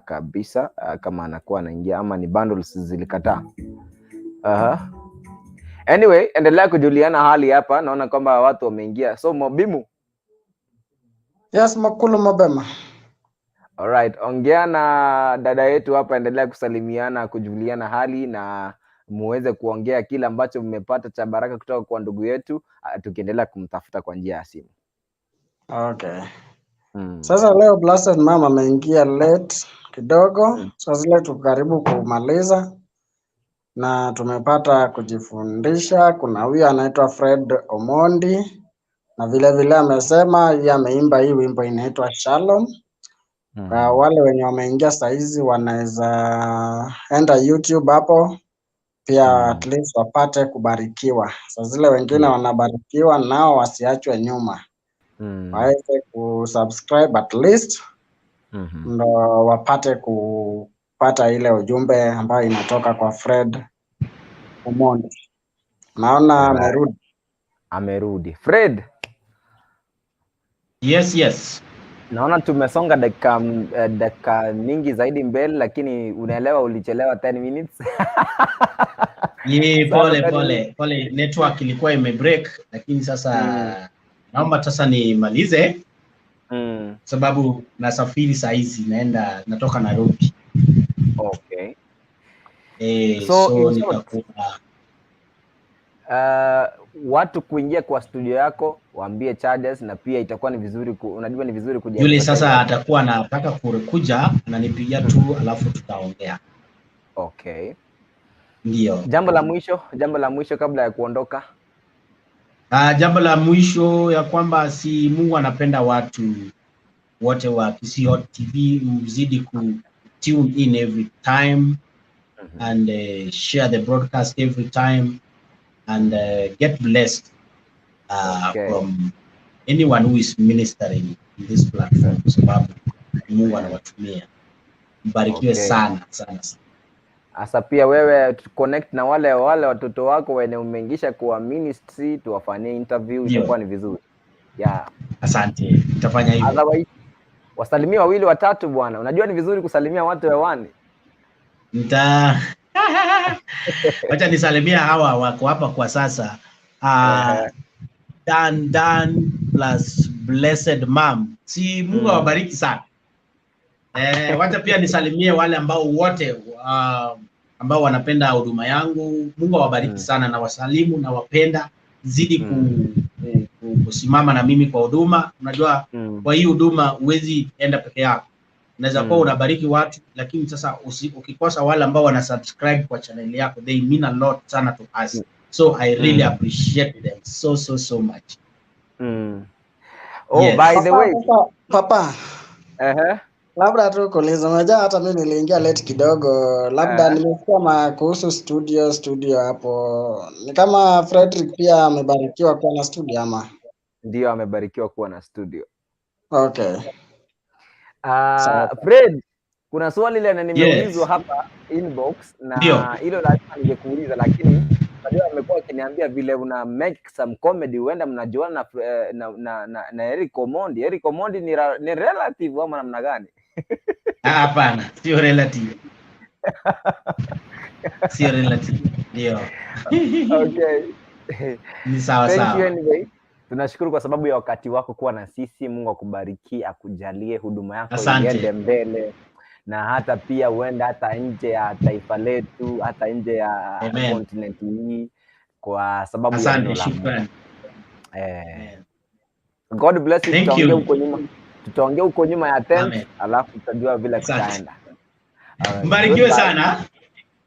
kabisa kama anakuwa anaingia ama ni bundles zilikataa. Anyway, endelea kujuliana hali hapa. Naona kwamba watu wameingia. So Mobimu. Yes, makulu mabema. Alright, ongea na dada yetu hapa, endelea kusalimiana, kujuliana hali na muweze kuongea kile ambacho mmepata cha baraka kutoka kwa ndugu yetu, tukiendelea kumtafuta kwa njia ya simu. Okay. Sasa leo Blessed Mama ameingia late kidogo. Sasa leo tuko karibu kumaliza na tumepata kujifundisha. Kuna huyu anaitwa Fred Omondi na vile amesema yeye ameimba hii wimbo inaitwa Shalom. Kwa wale wenye wameingia saizi wanaweza enda YouTube hapo pia at least wapate kubarikiwa. Sasa zile wengine wanabarikiwa nao wasiachwe nyuma. Waweze kusubscribe at least ndo wapate kupata ile ujumbe ambayo inatoka kwa Fred Omondi. Naona amerudi. Fred. Yes. Naona tumesonga dakika mingi zaidi mbele, lakini unaelewa ulichelewa 10 minutes. Pole. Network ilikuwa imebreak, lakini sasa naomba sasa nimalize. Sababu nasafiri saa hizi natoka Nairobi. Okay. So nitakuwa watu kuingia kwa studio yako waambie charges, na pia itakuwa ni vizuri unajua ni vizuri kuja. Yule sasa atakuwa anataka kuja ananipigia tu alafu tutaongea. Okay. Ndio. Jambo la mwisho kabla ya kuondoka. Jambo la mwisho ya kwamba si Mungu anapenda watu wote wa Kisii Hot TV mzidi ku tune in every time and share the broadcast every time and get blessed from anyone who is ministering in this platform, sababu Mungu anawatumia. Mbarikiwe sana. Asa pia wewe connect na wale watoto wako wenye umeingisha kwa ministry, tuwafanyie interview, itakuwa ni vizuri. Asante. Nitafanya hivyo. Otherwise wasalimia 2 3 bwana. Unajua ni vizuri kusalimia watu hewani. Wacha nisalimia hawa wako hapa kwa sasa. Dan plus Blessed Mom. Si Mungu awabariki sana. Wacha pia nisalimie wale ambao wote ambao wanapenda huduma yangu. Mungu awabariki sana, na wasalimu na wapenda. Zidi kusimama na mimi kwa huduma. Unajua kwa hii huduma huwezi enda peke yako. Unaweza kuwa unabariki watu, lakini sasa ukikosa wale ambao wana subscribe kwa channel yako, they mean a lot sana to us. So I really appreciate them so much. Oh, yes. By the way, Papa. Labda tu kuuliza, unajua hata mimi niliingia late kidogo, labda nimesikia kuhusu studio hapo. Ni kama Frederick pia amebarikiwa kuwa na studio ama? Ndio, amebarikiwa kuwa na studio. Okay. Fred, kuna swali lile nimeulizwa hapa inbox, na hilo lazima ningekuuliza, lakini unajua amekuwa akiniambia vile una make some comedy, huenda mnajuana na Eric Omondi. Eric Omondi ni relative ama namna gani? Hapana, sio relative. Sio relative. Ndio. Okay. Ni sawa sawa. Thank you anyway. Tunashukuru kwa sababu ya wakati wako kuwa na sisi. Mungu akubariki, akujalie huduma yako iende mbele, na hata pia uende hata nje ya taifa letu, hata nje ya continent hii, kwa sababu ya neno la Mungu. God bless you. Tutaongea huko nyuma ya tent, alafu tutajua vile tutaenda. Mbarikiwe sana.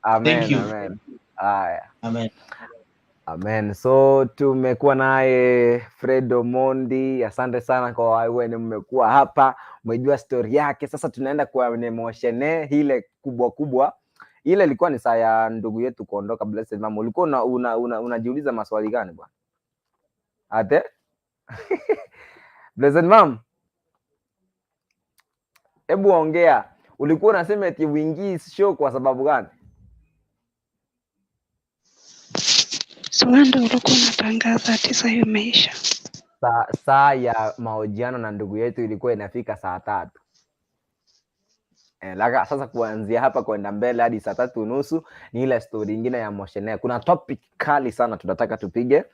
Amen. Thank you. Amen. Amen. Amen. So tumekuwa naye Fred Omondi. Asante sana kwa wewe mmekuwa hapa, umejua story yake. Sasa tunaenda kwa emotione ile kubwa. Ile ilikuwa ni saa ya ndugu yetu kuondoka, Blessed Mama. Ulikuwa unajiuliza maswali gani bwana? Ate? Blessed Mama, hebu ongea. Ulikuwa unasema eti uingii show kwa sababu gani? Ndio ulikuwa unatangaza ati saa imeisha. Saa ya mahojiano na ndugu yetu ilikuwa inafika saa 3. Laka sasa kuanzia hapa kwenda mbele hadi saa 3:30 ni ile story nyingine ya emotional. Kuna topic kali sana tunataka tupige.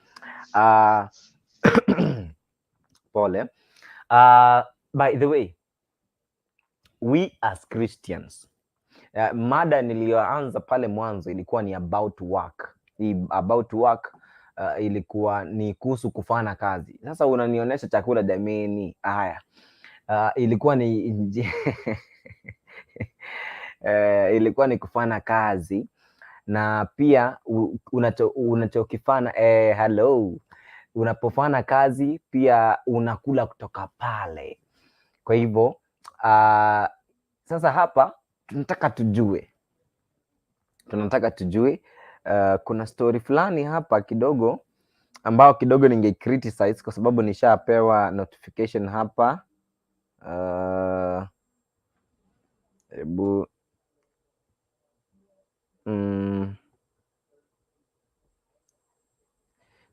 Pole. By the way, we as Christians, mada niliyoanza pale mwanzo ilikuwa ni about work. Ilikuwa ni kuhusu kufanya kazi. Sasa unanionyesha chakula jameni. Haya. Ilikuwa ni ilikuwa ni kufanya kazi, na pia unachokifanya hello, unapofanya kazi pia unakula kutoka pale. Kwa hivyo sasa hapa tunataka tujue kuna story fulani hapa kidogo ambao kidogo ninge criticize kwa sababu nishapewa notification hapa. Ebu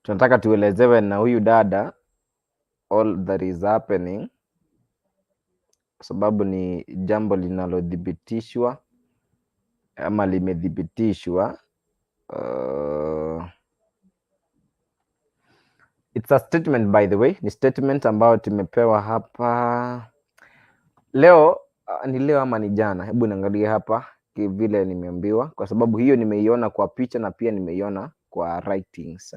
tunataka tuelezewe na huyu dada all that is happening, kwa sababu ni jambo linalodhibitishwa ama limedhibitishwa. It's a statement, by the way. Ni statement ambayo tumepewa hapa leo. Ni leo ama ni jana? Hebu niangalie hapa vile nimeambiwa, kwa sababu hiyo nimeiona kwa picha na pia nimeiona kwa writings.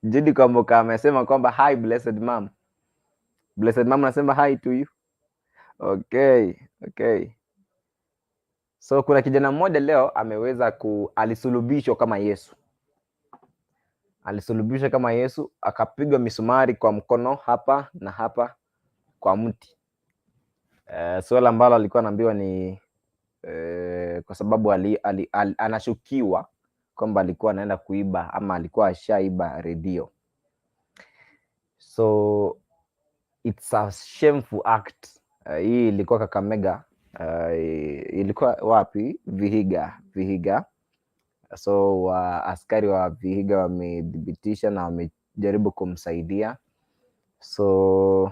Judy Kwamboka amesema kwamba hi Blessed Mom. Blessed Mom anasema hi to you. Okay. So kuna kijana mmoja leo ameweza alisulubishwa kama Yesu. Alisulubishwa kama Yesu, akapigwa misumari kwa mkono hapa na hapa kwa mti. Swala ambalo alikuwa anaambiwa ni kwa sababu anashukiwa kwamba alikuwa anaenda kuiba ama alikuwa ashaiba redio. So it's a shameful act. Hii ilikuwa Kakamega. Ilikuwa wapi? Vihiga. So askari wa Vihiga wamedhibitisha na wamejaribu kumsaidia. So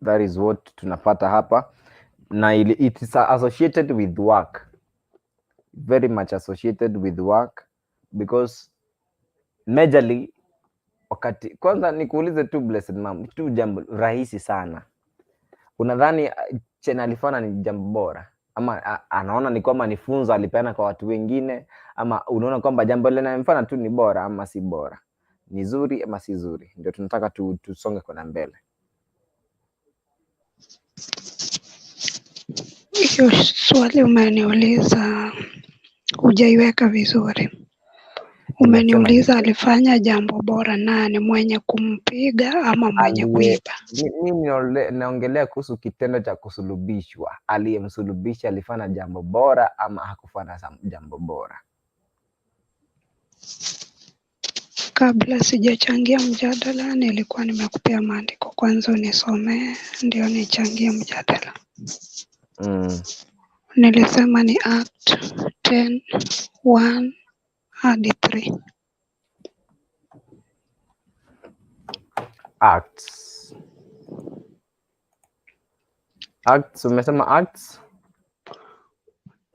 That is what tunapata hapa, na it is associated with work, very much associated with work, because majorly, wakati kwanza nikuulize tu Blessed Mom, tu jambo rahisi sana, unadhani chenye alifanya ni jambo bora, ama anaona ni kwamba ni funzo alipeana kwa watu wengine, ama unaona kwamba jambo lile anamfanya tu ni bora ama si bora, ni zuri ama si zuri? Ndio tunataka tusonge kwenda mbele. Hiyo swali umeniuliza hujaiweka vizuri. Umeniuliza alifanya jambo bora nani, mwenye kumpiga ama mwenye kuiba? Mimi naongelea kuhusu kitendo cha kusulubishwa. Aliyemsulubisha alifanya jambo bora ama hakufanya jambo bora? Kabla sijachangia mjadala, nilikuwa nimekupea maandiko kwanza unisomee ndio nichangie mjadala. Nilisema ni Act 10:1 hadi 3. Acts, umesema Acts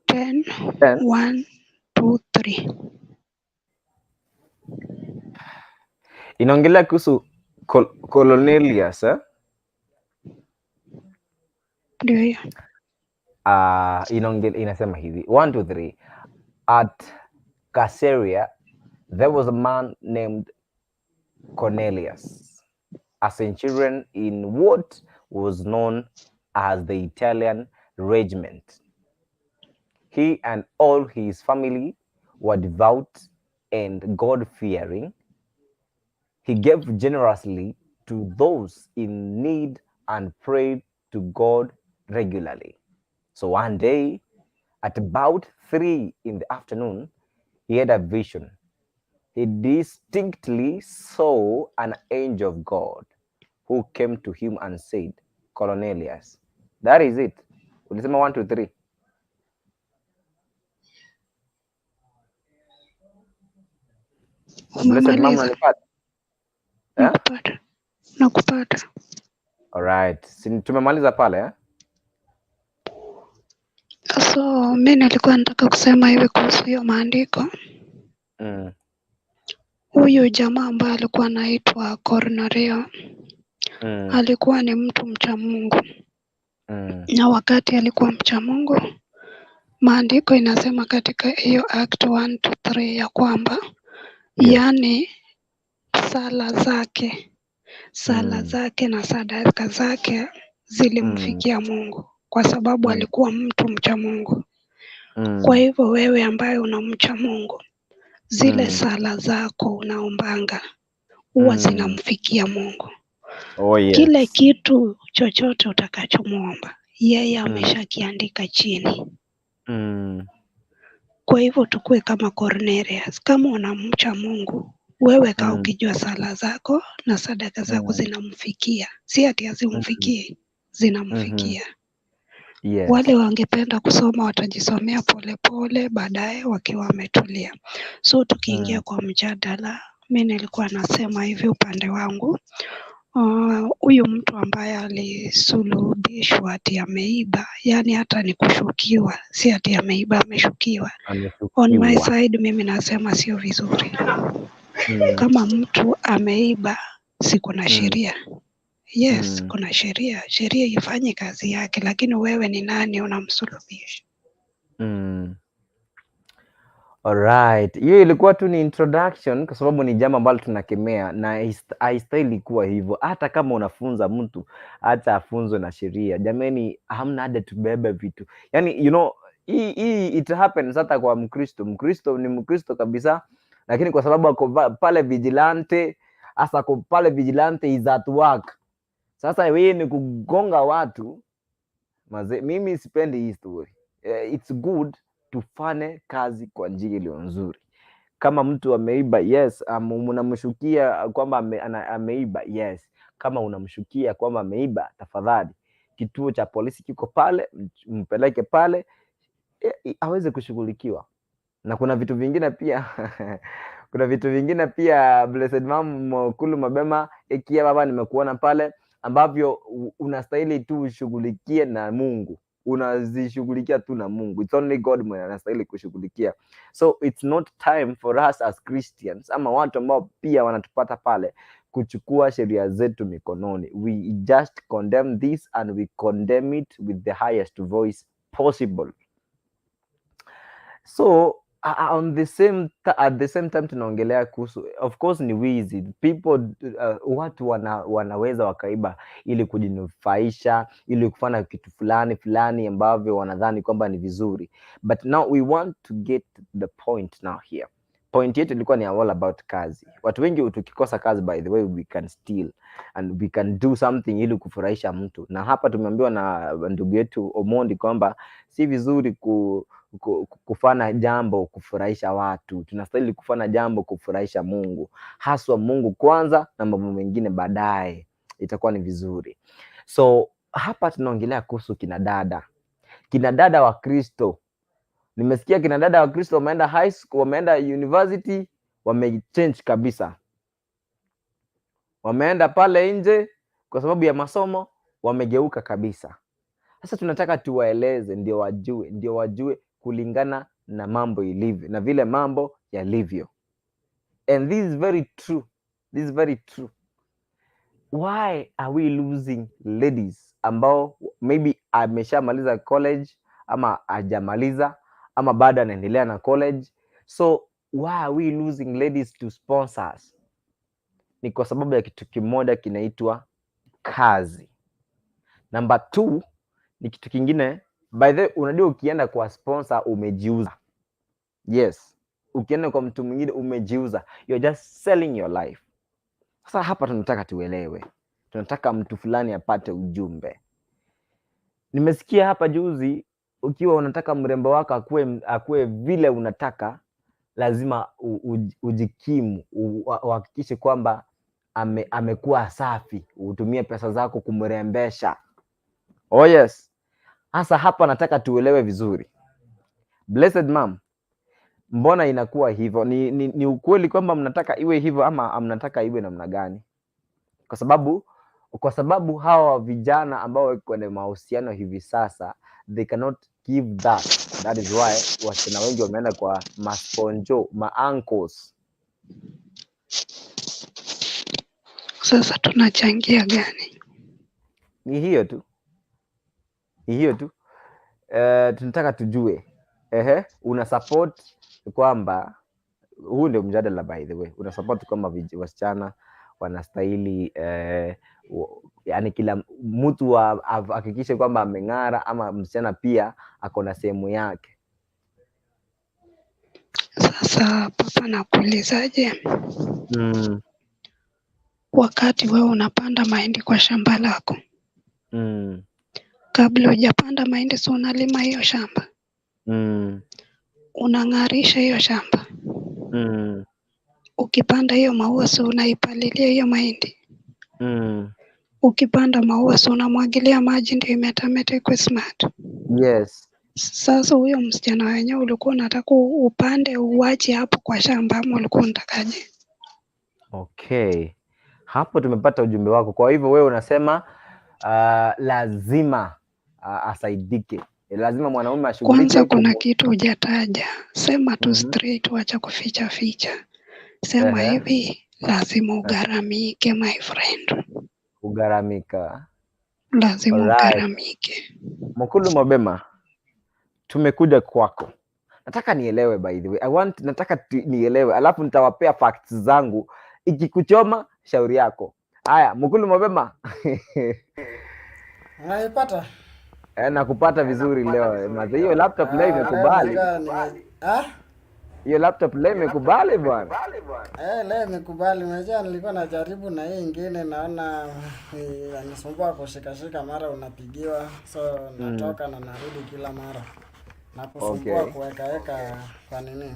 10:1 to 3. Inaongelea kuhusu Cornelius, Ndio hiyo. Inasema hivi 1 to 3. At Caesarea there was a man named Cornelius, a centurion in what was known as the Italian regiment. He and all his family were devout and God-fearing. He gave generously to those in need and prayed to God regularly. So one day, at about 3 in the afternoon, he had a vision. He distinctly saw an angel of God who came to him and said, Cornelius. That is it. Ulisema 1 to 3. Blessed Mom, unanipata? Nakupata. Alright. Tumemaliza pale, eh? So mimi nilikuwa nataka kusema hivi kuhusu hiyo maandiko. Huyu jamaa ambaye alikuwa anaitwa Cornelio alikuwa ni mtu mcha Mungu. Na wakati alikuwa mcha Mungu, maandiko inasema katika hiyo Act 1 to 3 ya kwamba yani sala zake na sadaka zake zilimfikia Mungu kwa sababu alikuwa mtu mcha Mungu. Kwa hivyo wewe ambaye unamcha Mungu, zile sala zako unaombanga huwa zinamfikia Mungu. Oh, yes. Kile kitu chochote utakachomuomba yeye ameshakiandika chini. Kwa hivyo tukue kama Cornelius, kama unamcha Mungu, wewe kaa ukijua sala zako na sadaka zako zinamfikia. Si ati hazimfikie, zinamfikia. Yes. Wale wangependa kusoma watajisomea polepole baadaye wakiwa wametulia. So tukiingia kwa mjadala, mimi nilikuwa nasema hivi upande wangu. Huyu mtu ambaye alisulubishwa ati ameiba, yani hata ni kushukiwa, si ati ameiba, ameshukiwa. On my side mimi nasema sio vizuri. Kama mtu ameiba, si kuna sheria. Yes, kuna sheria. Sheria ifanye kazi yake, lakini wewe ni nani unamsulubisha? Alright. Hiyo ilikuwa tu ni introduction kwa sababu ni jambo ambalo tunakemea na haistahili kuwa hivyo. Hata kama unafunza mtu, hata afunzwe na sheria. Jamani, hamna haja tubebe vitu. Yani, you know, hii it happens hata kwa Mkristo. Mkristo ni Mkristo kabisa, lakini kwa sababu ako pale vigilante, hasa kwa pale vigilante is at work. Sasa wewe ni kugonga watu. Mimi sipendi hii story. It's good tufanye kazi kwa njia iliyo nzuri. Kama mtu ameiba, yes, unamshukia kwamba ameiba, yes. Kama unamshukia kwamba ameiba, tafadhali kituo cha polisi kiko pale, mpeleke pale aweze kushughulikiwa. Na kuna vitu vingine pia kuna vitu vingine pia Blessed Mom Kulu Mabema ikia baba nimekuona pale. ambavyo unastahili tu ushughulikie na Mungu, unazishughulikia tu na Mungu. It's only God mwenye anastahili kushughulikia. So it's not time for us as Christians, ama watu ambao pia wanatupata pale, kuchukua sheria zetu mikononi. We just condemn this and we condemn it with the highest voice possible. So at the same time tunaongelea kuhusu, of course ni wizi. People watu wanaweza wakaiba ili kujinufaisha, ili kufanya kitu fulani ambavyo wanadhani kwamba ni vizuri. But now we want to get the point now here. Point yetu ilikuwa ni all about kazi. Watu wengi tukikosa kazi, by the way, we can steal and we can do something ili kufurahisha mtu. Na hapa tumeambiwa na ndugu yetu Omondi kwamba si vizuri kufanya jambo kufurahisha watu. Tunastahili kufanya jambo kufurahisha Mungu, haswa Mungu kwanza na mambo mengine baadaye, itakuwa ni vizuri. So hapa tunaongelea kuhusu kina dada wa Kristo. Nimesikia kina dada wa Kristo wameenda high school, wameenda university, wamechange kabisa. Wameenda pale nje kwa sababu ya masomo, wamegeuka kabisa. Sasa tunataka tuwaeleze ndio wajue kulingana na mambo ilivyo na vile mambo yalivyo. And this is very true. Why are we losing ladies ambao maybe ameshamaliza college ama hajamaliza ama bado anaendelea na college? So why are we losing ladies to sponsors? Ni kwa sababu ya kitu kimoja kinaitwa kazi. Number 2 ni kitu kingine. By the way, unajua ukienda kwa sponsor umejiuza. Yes, ukienda kwa mtu mwingine umejiuza. You're just selling your life. Sasa hapa tunataka tuelewe. Tunataka mtu fulani apate ujumbe. Nimesikia hapa juzi, ukiwa unataka mrembo wako akue vile unataka, lazima ujikimu, uhakikishe kwamba amekuwa safi, utumie pesa zako kumrembesha. Oh yes. Hasa hapa nataka tuelewe vizuri. Blessed mom, mbona inakuwa hivyo? Ni ukweli kwamba mnataka iwe hivyo ama mnataka iwe namna gani? Kwa sababu hawa vijana ambao wako kwenye mahusiano hivi sasa, they cannot give that. That is why wasichana wengi wameenda kwa masponjo, uncles. Sasa tunachangia gani? Ni hiyo tu. Tunataka tujue. Una support kwamba, huu ndio mjadala by the way, una support kwamba wasichana wanastahili yani kila mtu hakikishe kwamba ameng'ara, ama msichana pia ako na sehemu yake? Sasa papa, nakuulizaje? Wakati wewe unapanda mahindi kwa shamba lako, kabla hujapanda mahindi, si unalima hiyo shamba? Unang'arisha hiyo shamba. Ukipanda hiyo maua, si unaipalilia hiyo mahindi? Ukipanda maua, si unamwagilia maji ndio imetameta ikuwe smart? Yes. Sasa huyo msichana wenyewe ulikuwa unataka upande uache hapo kwa shamba, ama ulikuwa unatakaje? Okay, hapo tumepata ujumbe wako. Kwa hivyo wewe unasema lazima asaidike, lazima mwanaume ashughulike. Kwanza kuna kitu hujataja, sema tu straight, wacha kuficha ficha. Sema hivi, lazima ugaramike my friend. Ugaramika. Lazima ugaramike. Mkulu Mobema, tumekuja kwako. Nataka nielewe, by the way. Nataka nielewe, alafu nitawapea facts zangu. Ikikuchoma shauri yako. Haya, Mkulu Mobema. Unaipata? Nakupata vizuri leo. Maze hiyo laptop leo imekubali. Hiyo laptop leo imekubali bwana. Leo imekubali. Unajua nilikuwa najaribu na hii nyingine, naona yanisumbua kushika mara unapigiwa. So natoka na narudi kila mara. Na kusumbua kuweka kwa nini?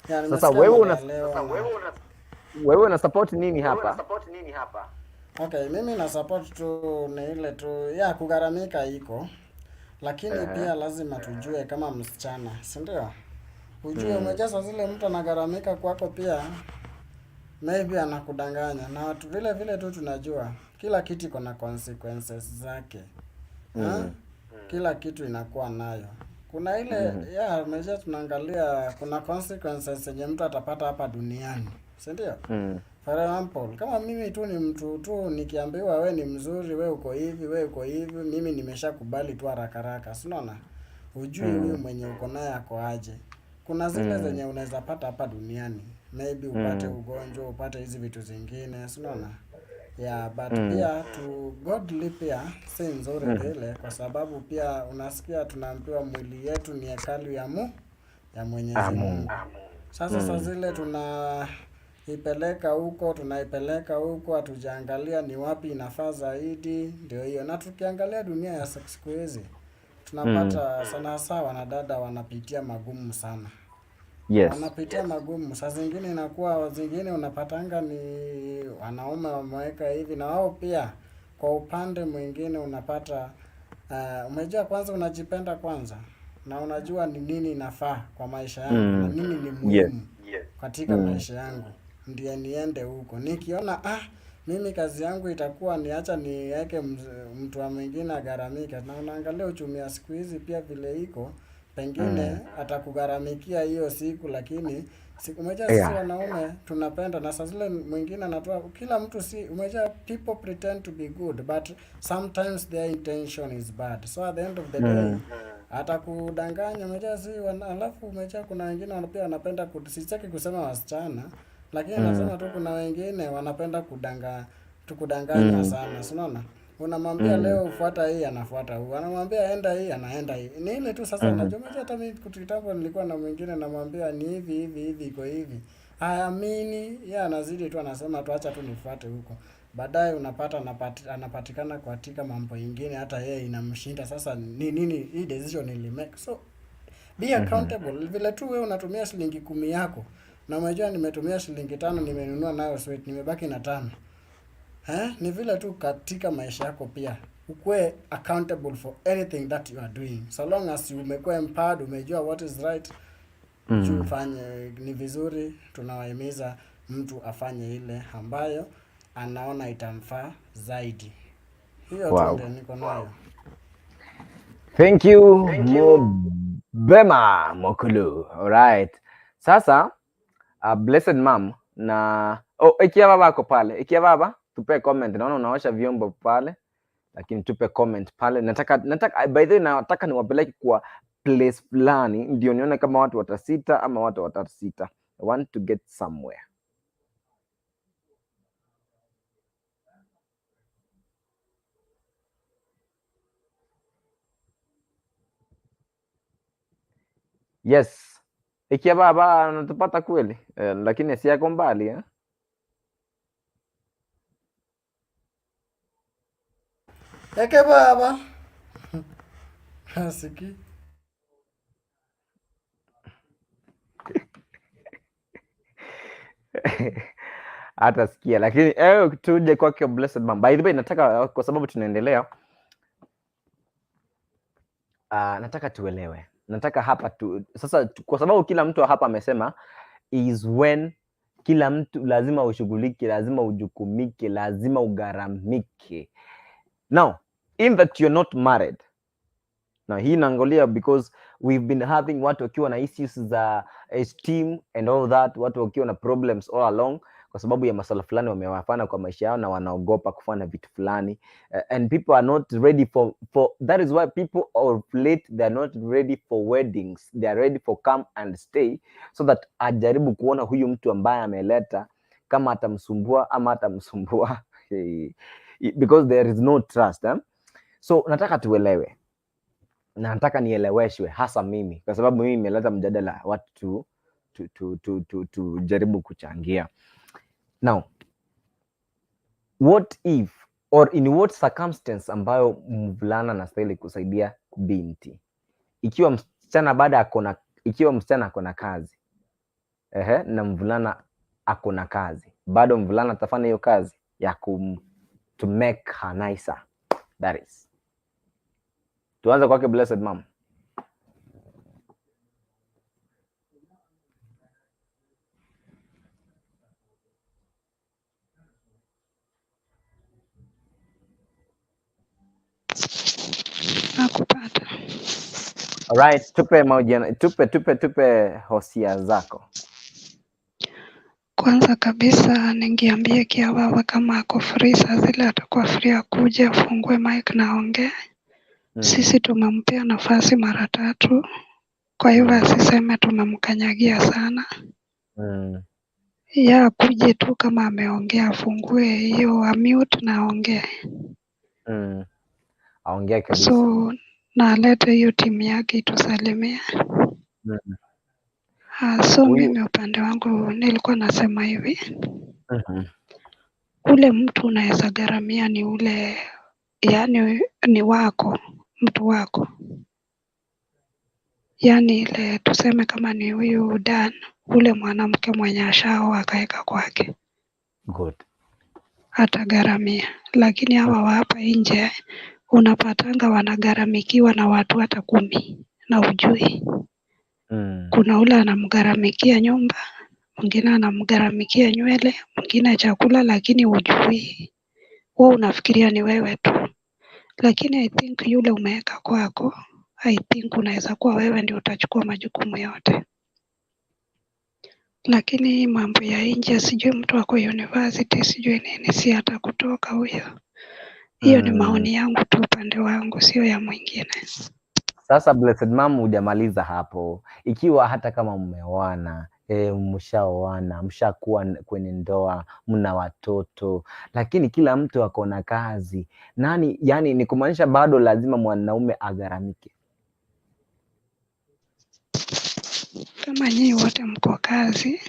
Yani sasa wewe una support nini hapa? Okay, mimi na support tu ni ile tu ya kugaramika iko. Lakini pia lazima tujue kama msichana, si ndio? Ujue umejaza zile mtu anagaramika kwako pia. maybe anakudanganya. Na watu vile vile tu tunajua kila kitu iko na consequences zake. Kila kitu inakuwa nayo. Kuna ile meja tunaangalia, kuna consequences zenye mtu atapata hapa duniani, si ndio? For example, kama mimi tu ni mtu tu nikiambiwa we ni mzuri, we uko hivi, we uko hivi, mimi nimeshakubali tu haraka, si unaona? Hujui huyu mwenye uko naye ako aje. Kuna zile zenye unaweza pata hapa duniani, maybe upate ugonjwa, upate hizi vitu zingine, si unaona? Yeah, but pia to godly pia si nzuri vile, kwa sababu pia unasikia tunaambiwa mwili yetu ni hekalu ya Mwenyezi Mungu. Sasa saa zile tunaipeleka huko, hatujaangalia ni wapi inafaa zaidi, ndio hiyo. Na tukiangalia dunia ya siku hizi tunapata sana sawa wanadada wanapitia magumu sana. Yes. Wanapitia magumu. Saa zingine inakuwa zingine unapatanga ni wanaume wameweka hivi, na wao pia kwa upande mwingine unapata umejua kwanza unajipenda kwanza na unajua ni nini inafaa kwa maisha yangu na nini ni muhimu katika maisha yangu, ndiye niende huko. Nikiona mimi kazi yangu itakuwa niacha niweke mtu wa mwingine agaramika, na unaangalia uchumi wa siku hizi pia vile iko, pengine atakugharamikia hiyo siku, lakini siku moja sisi wanaume tunapenda, na saa zile mwingine anatoa, kila mtu si umeja, people pretend to be good but sometimes their intention is bad, so at the end of the day atakudanganya umeja, si alafu umeja, kuna wengine pia wanapenda sitaki kusema wasichana, lakini nasema tu kuna wengine wanapenda kudanganywa sana, unaona? Unamwambia leo ufuata hii, anafuata huu. Anamwambia enda hii, anaenda hii. Ni ile tu sasa unajua hata mimi kitambo nilikuwa na mwingine namwambia ni hivi iko hivi. Haamini, yeye anazidi tu anasema tu acha tu nifuate huko. Baadaye unapata anapatikana katika mambo mengine hata yeye inamshinda. Sasa nini hii decision nilimake. So be accountable. Vile tu wewe unatumia shilingi 10 yako na umejua nimetumia shilingi 5 nimenunua nayo sweet, nimebaki na 5. Ni vile tu katika maisha yako pia ukue accountable for anything that you are doing, so long as you umekuwa empowered, umejua what is right, ufanye ni vizuri. Tunawahimiza mtu afanye ile ambayo anaona itamfaa zaidi. Hiyo tu ndio niko nayo. Thank you Bema Mokulu. Alright. Sasa blessed mom na ikia baba ako pale. Ikia baba tupe comment. Naona unaosha vyombo pale, lakini tupe comment pale. Nataka by the way nataka niwapeleke kwa place fulani ndio nione kama watu watasita ama watu watasita. I want to get somewhere. Yes. Ikia baba natupata kweli, lakini si yako mbali Eke baba. Hasiki. Hata sikia, lakini tuje kwake blessed mom. By the way nataka, kwa sababu tunaendelea, nataka tuelewe. Nataka hapa sasa, kwa sababu kila mtu hapa amesema is when kila mtu lazima ushughulike, lazima ujukumike, lazima ugaramike. Now, in that you're not married. Now, hii naangalia because we've been having watu wakiwa na issues za esteem and all that, watu wakiwa na problems all along kwa sababu ya masuala fulani wamewafanya kwa maisha yao na wanaogopa kufanya vitu fulani, and people are not ready for that is why people of late they are not ready for weddings, they are ready for come and stay, so that ajaribu kuona huyu mtu ambaye ameleta kama atamsumbua ama atamsumbua because there is no trust. So nataka tuelewe na nataka nieleweshwe, hasa mimi, kwa sababu mimi nimeleta mjadala watu tujaribu kuchangia. Now, what if or in what circumstance ambayo mvulana anastahili kusaidia binti? Ikiwa msichana akona kazi na mvulana akona kazi, bado mvulana atafanya hiyo kazi ya to make her nicer. That is. Tuanze kwake blessed mom. Alright, tupe hosia zako. Kwanza kabisa ningeambia Kiababa kama ako free saa zile atakuwa free akuje afungue mic na aongee. Sisi tumempea nafasi mara 3. Kwa hivyo asiseme tumemkanyagia sana. Ya akuje tu kama ameongea afungue hiyo mute na aongee. Aongea kabisa. So na alete hiyo timu yake itusalimia. So mimi upande wangu nilikuwa nasema hivi. Ule mtu unaweza garamia ni ule, yani ni wako, mtu wako. Yani ile tuseme kama ni huyu Dan, ule mwanamke mwenye ashao akaeka kwake. Good. Atagaramia. Lakini hawa wa hapa nje unapatanga wanagaramikiwa na watu hata 10 na ujui. Kuna ule anamgaramikia nyumba, mwingine anamgaramikia nywele, mwingine chakula, lakini ujui. Wewe unafikiria ni wewe tu. Lakini I think yule umeweka kwako, I think unaweza kuwa wewe ndio utachukua majukumu yote. Lakini mambo ya nje sijui mtu wako university sijui nini, si hata kutoka huyo. Hiyo ni maoni yangu tu upande wangu, sio ya mwingine. Sasa Blessed Mom, hujamaliza hapo. Ikiwa hata kama mmeoana, mshaoana, mshakuwa kwenye ndoa, mna watoto, lakini kila mtu ako na kazi. Nani, yani ni kumaanisha bado lazima mwanaume agaramike? Kama nyinyi wote mko kazi,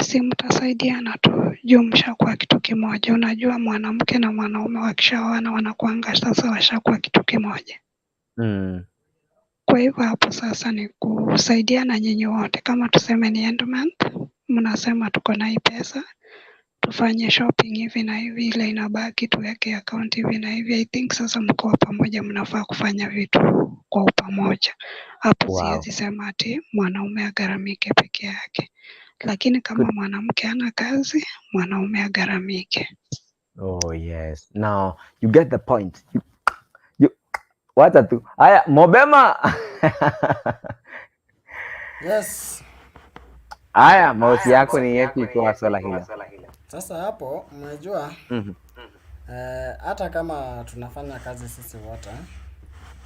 si mtasaidiana tu, juu mshakuwa kitu kimoja. Unajua mwanamke na mwanaume wakishaoana wanakuanga sasa washakuwa kitu kimoja. Kwa hivyo hapo sasa ni kusaidiana nyinyi wote. Kama tuseme ni end month, mnasema tuko na hii pesa, tufanye shopping hivi na hivi, ile inabaki tuweke account hivi na hivi. I think sasa mko pamoja, mnafaa kufanya vitu kwa pamoja. Hapo siwezi sema ati mwanaume agaramike peke yake. Lakini kama mwanamke hana kazi, mwanaume agaramike. Oh yes. Now you get the point. Wacha tu. Haya, Mobema. Yes. Haya, mausi yako ni yapi kwa swala hili? Sasa hapo umejua hata kama tunafanya kazi sisi wote,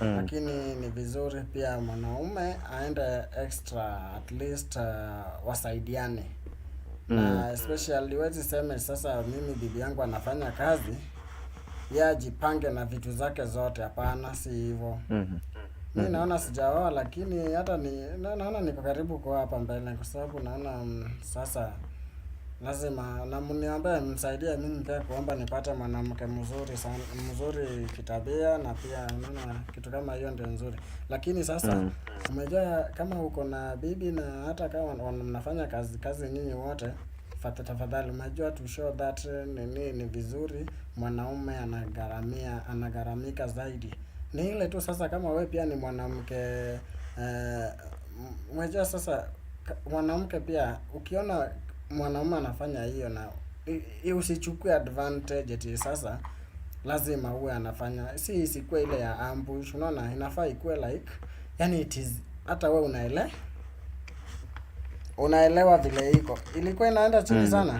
lakini ni vizuri pia mwanaume aende extra, at least wasaidiane. Na especially wezi seme sasa mimi bibi yangu anafanya kazi, ya jipange na vitu zake zote. Hapana, si hivyo. Mimi naona sijaoa, lakini hata naona niko karibu kwa hapa mbele, kwa sababu naona sasa lazima na mniombe msaidie mimi pia kuomba nipate mwanamke mzuri sana, mzuri kitabia, na pia naona kitu kama hiyo ndio nzuri. Lakini sasa umejua kama uko na bibi na hata kama mnafanya kazi nyinyi wote, tafadhali umejua to show that ni vizuri mwanaume anagaramika zaidi. Ni ile tu sasa kama wewe pia ni mwanamke, umejua sasa mwanamke pia ukiona mwanaume anafanya hiyo, na usichukue advantage eti sasa lazima uwe anafanya, si isikue ile ya ambush. Unaona, inafaa ikuwe like, yani it is, hata wewe unaelewa vile iko. Ilikuwa inaenda chini sana.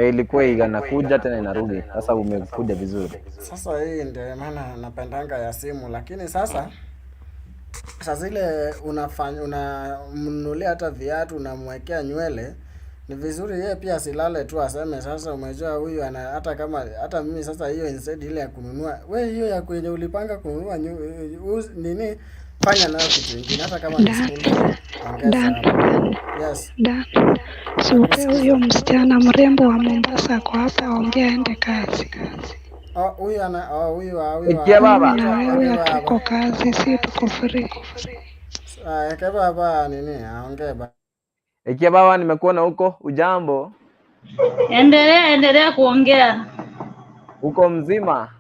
Ilikuwa inakuja tena inarudi. Sasa umekuja vizuri. Sasa hii ndio maana napendanga ya simu. Lakini sasa zile unamnunulia hata viatu, unamwekea nywele, ni vizuri yeye pia silale tu aseme sasa umejua huyu hata kama hata mimi sasa hiyo instead ile ya kununua, wewe hiyo ya kwenye ulipanga kununua nini, fanya nayo kitu kingine hata kama ni school. Yes. So huyo msichana mrembo wa Mombasa kwa hapa aongea aende kazi. Huyu Ikia baba. Wewe tuko kazi, si tuko free. Eke baba nini aongee baba. Ikia baba, nimekuona huko. Ujambo? Endelea kuongea. Uko mzima?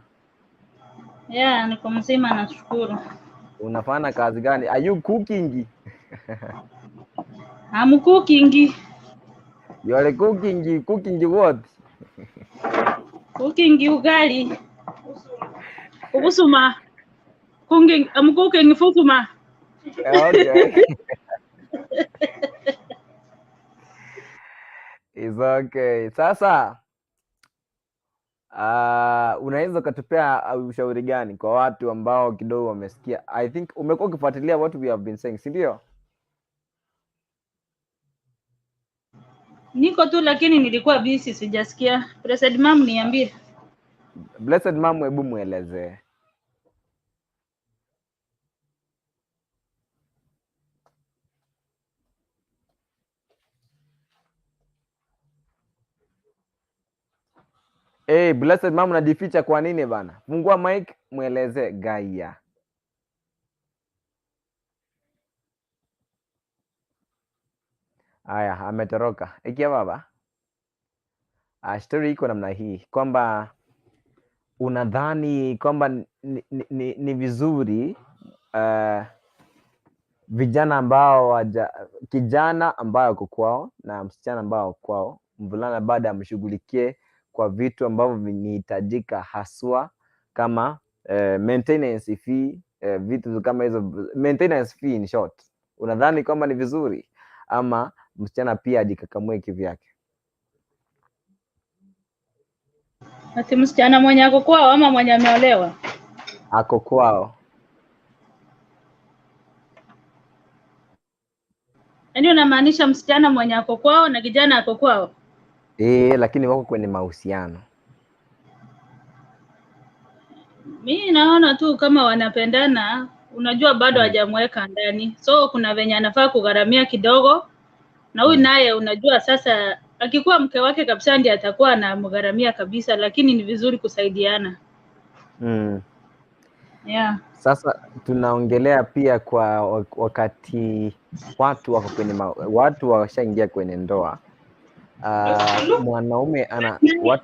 Yeah, niko mzima, nashukuru. Unafanya kazi gani? Are you cooking? I'm cooking. You are cooking. Cooking what? Cooking ugali. Ubusuma. cooking fukuma. Okay. It's okay. Sasa unaweza ukatupea ushauri gani kwa watu ambao kidogo wamesikia? I think umekuwa ukifuatilia what we have been saying, si ndio? Niko tu lakini nilikuwa busy sijasikia. Blessed Mom niambie. Blessed Mom, hebu muelezee. Blessed Mom, unajificha kwa nini bana? Fungua mic, muelezee Gaia. Aya, ametoroka. Ikia baba. Story iko namna hii kwamba unadhani kwamba ni vizuri vijana ambao kijana ambao wako kwao na msichana ambao wako kwao, mvulana baada amshughulikie kwa vitu ambavyo vinahitajika haswa kama maintenance fee, vitu kama hizo, maintenance fee in short. Unadhani kwamba ni vizuri ama msichana pia ajikakamue kivyake? Ati msichana mwenye ako kwao ama mwenye ameolewa? Ako kwao. Yaani unamaanisha msichana mwenye ako kwao na kijana ako kwao? Lakini wako kwenye mahusiano. Mimi naona tu kama wanapendana, unajua bado hajamweka ndani. So kuna venye anafaa kugharamia kidogo. Na huyu naye unajua sasa akikuwa mke wake kabisa ndiye atakuwa anamgharamia kabisa, lakini ni vizuri kusaidiana. Yeah. Sasa tunaongelea pia kwa wakati watu wako kwenye watu washaingia kwenye ndoa. Mwanaume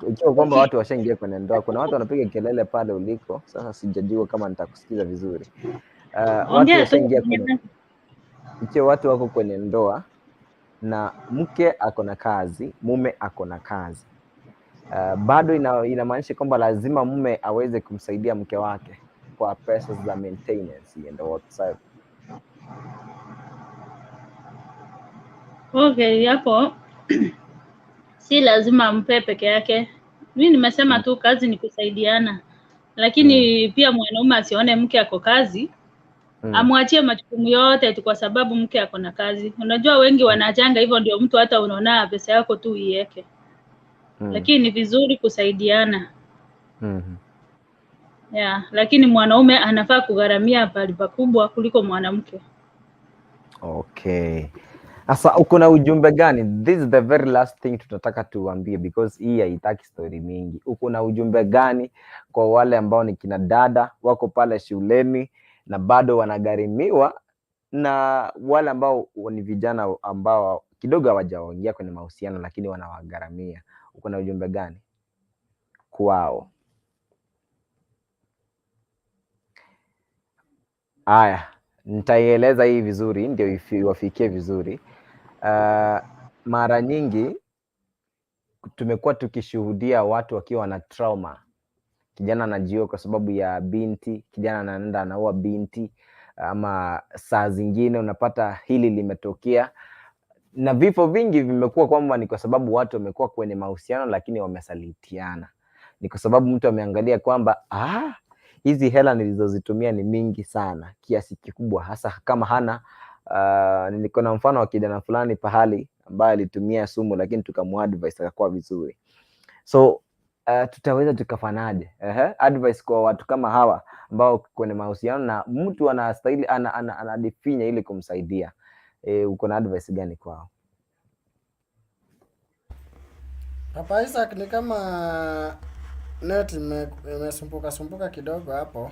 ikiwa kwamba watu washaingia kwenye ndoa, kuna watu wanapiga kelele pale uliko. Sasa sijajua kama nitakusikiza vizuri. Watu washaingia kwenye, ikiwa watu wako kwenye ndoa na mke ako na kazi, mume ako na kazi, bado inamaanisha kwamba lazima mume aweze kumsaidia mke wake kwa pesa za maintenance and whatsoever. Okay, hapo si lazima mpe peke yake. Mimi nimesema tu kazi ni kusaidiana. Lakini pia mwanaume asione mke ako kazi, amwachie majukumu yote tu kwa sababu mke ako na kazi. Unajua wengi wanachanga hivyo, ndio mtu hata unaona pesa yako tu iweke. Lakini ni vizuri kusaidiana. Yeah, lakini mwanaume anafaa kugharamia pale pakubwa kuliko mwanamke. Okay. Sasa uko na ujumbe gani? This is the very last thing tutataka tuambie because hii haitaki story mingi. Uko na ujumbe gani kwa wale ambao ni kina dada wako pale shuleni na bado wanagharimiwa, na wale ambao ni vijana ambao kidogo hawajaingia kwenye mahusiano lakini wanawagharamia? Uko na ujumbe gani kwao? Aya, nitaieleza hii vizuri ndio iwafikie vizuri. Mara nyingi tumekuwa tukishuhudia watu wakiwa na trauma. Kijana anajiua kwa sababu ya binti, kijana anaenda anaua binti, ama saa zingine unapata hili limetokea, na vifo vingi vimekuwa kwamba ni kwa sababu watu wamekuwa kwenye mahusiano lakini wamesalitiana. Ni kwa sababu mtu ameangalia kwamba hizi hela nilizozitumia ni mingi sana, kiasi kikubwa, hasa kama hana niko na mfano wa kijana fulani pahali ambaye alitumia sumu lakini tukamuadvise akakuwa vizuri. So tutaweza tukafanaje? Advice kwa watu kama hawa ambao kwenye mahusiano na mtu anastahili anadifinya ili kumsaidia. Uko na advice gani kwao? Papa Isaac, ni kama net imesumbuka kidogo hapo.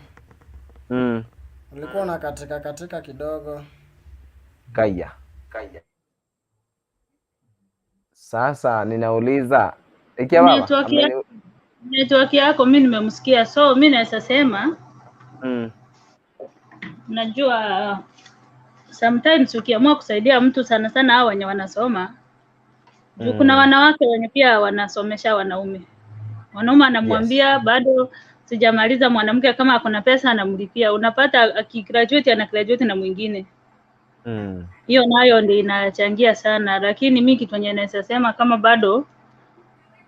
Ulikuwa na katika kidogo. Kaya. Sasa ninauliza ikia baba network yako mimi nimemsikia, so mimi naweza sema najua sometimes ukiamua kusaidia mtu sana sana hao wenye wanasoma, kuna wanawake wenye pia wanasomesha wanaume anamwambia bado sijamaliza, mwanamke kama akona pesa anamlipia, unapata akigraduate ana graduate na mwingine. Hiyo nayo ndio inachangia sana, lakini mimi kitu yenye naweza sema kama bado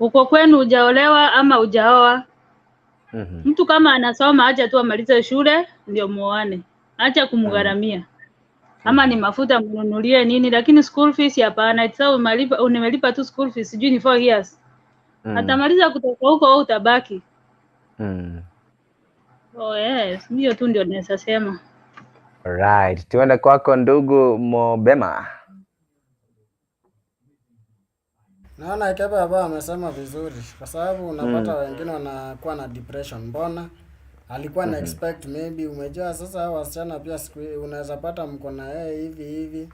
uko kwenu hujaolewa ama hujaoa, mtu kama anasoma acha tu amalize shule ndio muoane, acha kumgharamia. Ama ni mafuta mnunulie nini, lakini school fees hapana. Sasa umelipa tu school fees sijui ni 4 years. Atamaliza kutoka huko au utabaki. Oh yes, hiyo tu ndio naweza sema. Right. Tuende kwako ndugu Mobema. Naona Ikebe hapa amesema vizuri kwa sababu unapata wengine wanakuwa na depression. Mbona alikuwa na expect maybe, umejua sasa wasichana pia unaweza pata mko na yeye hivi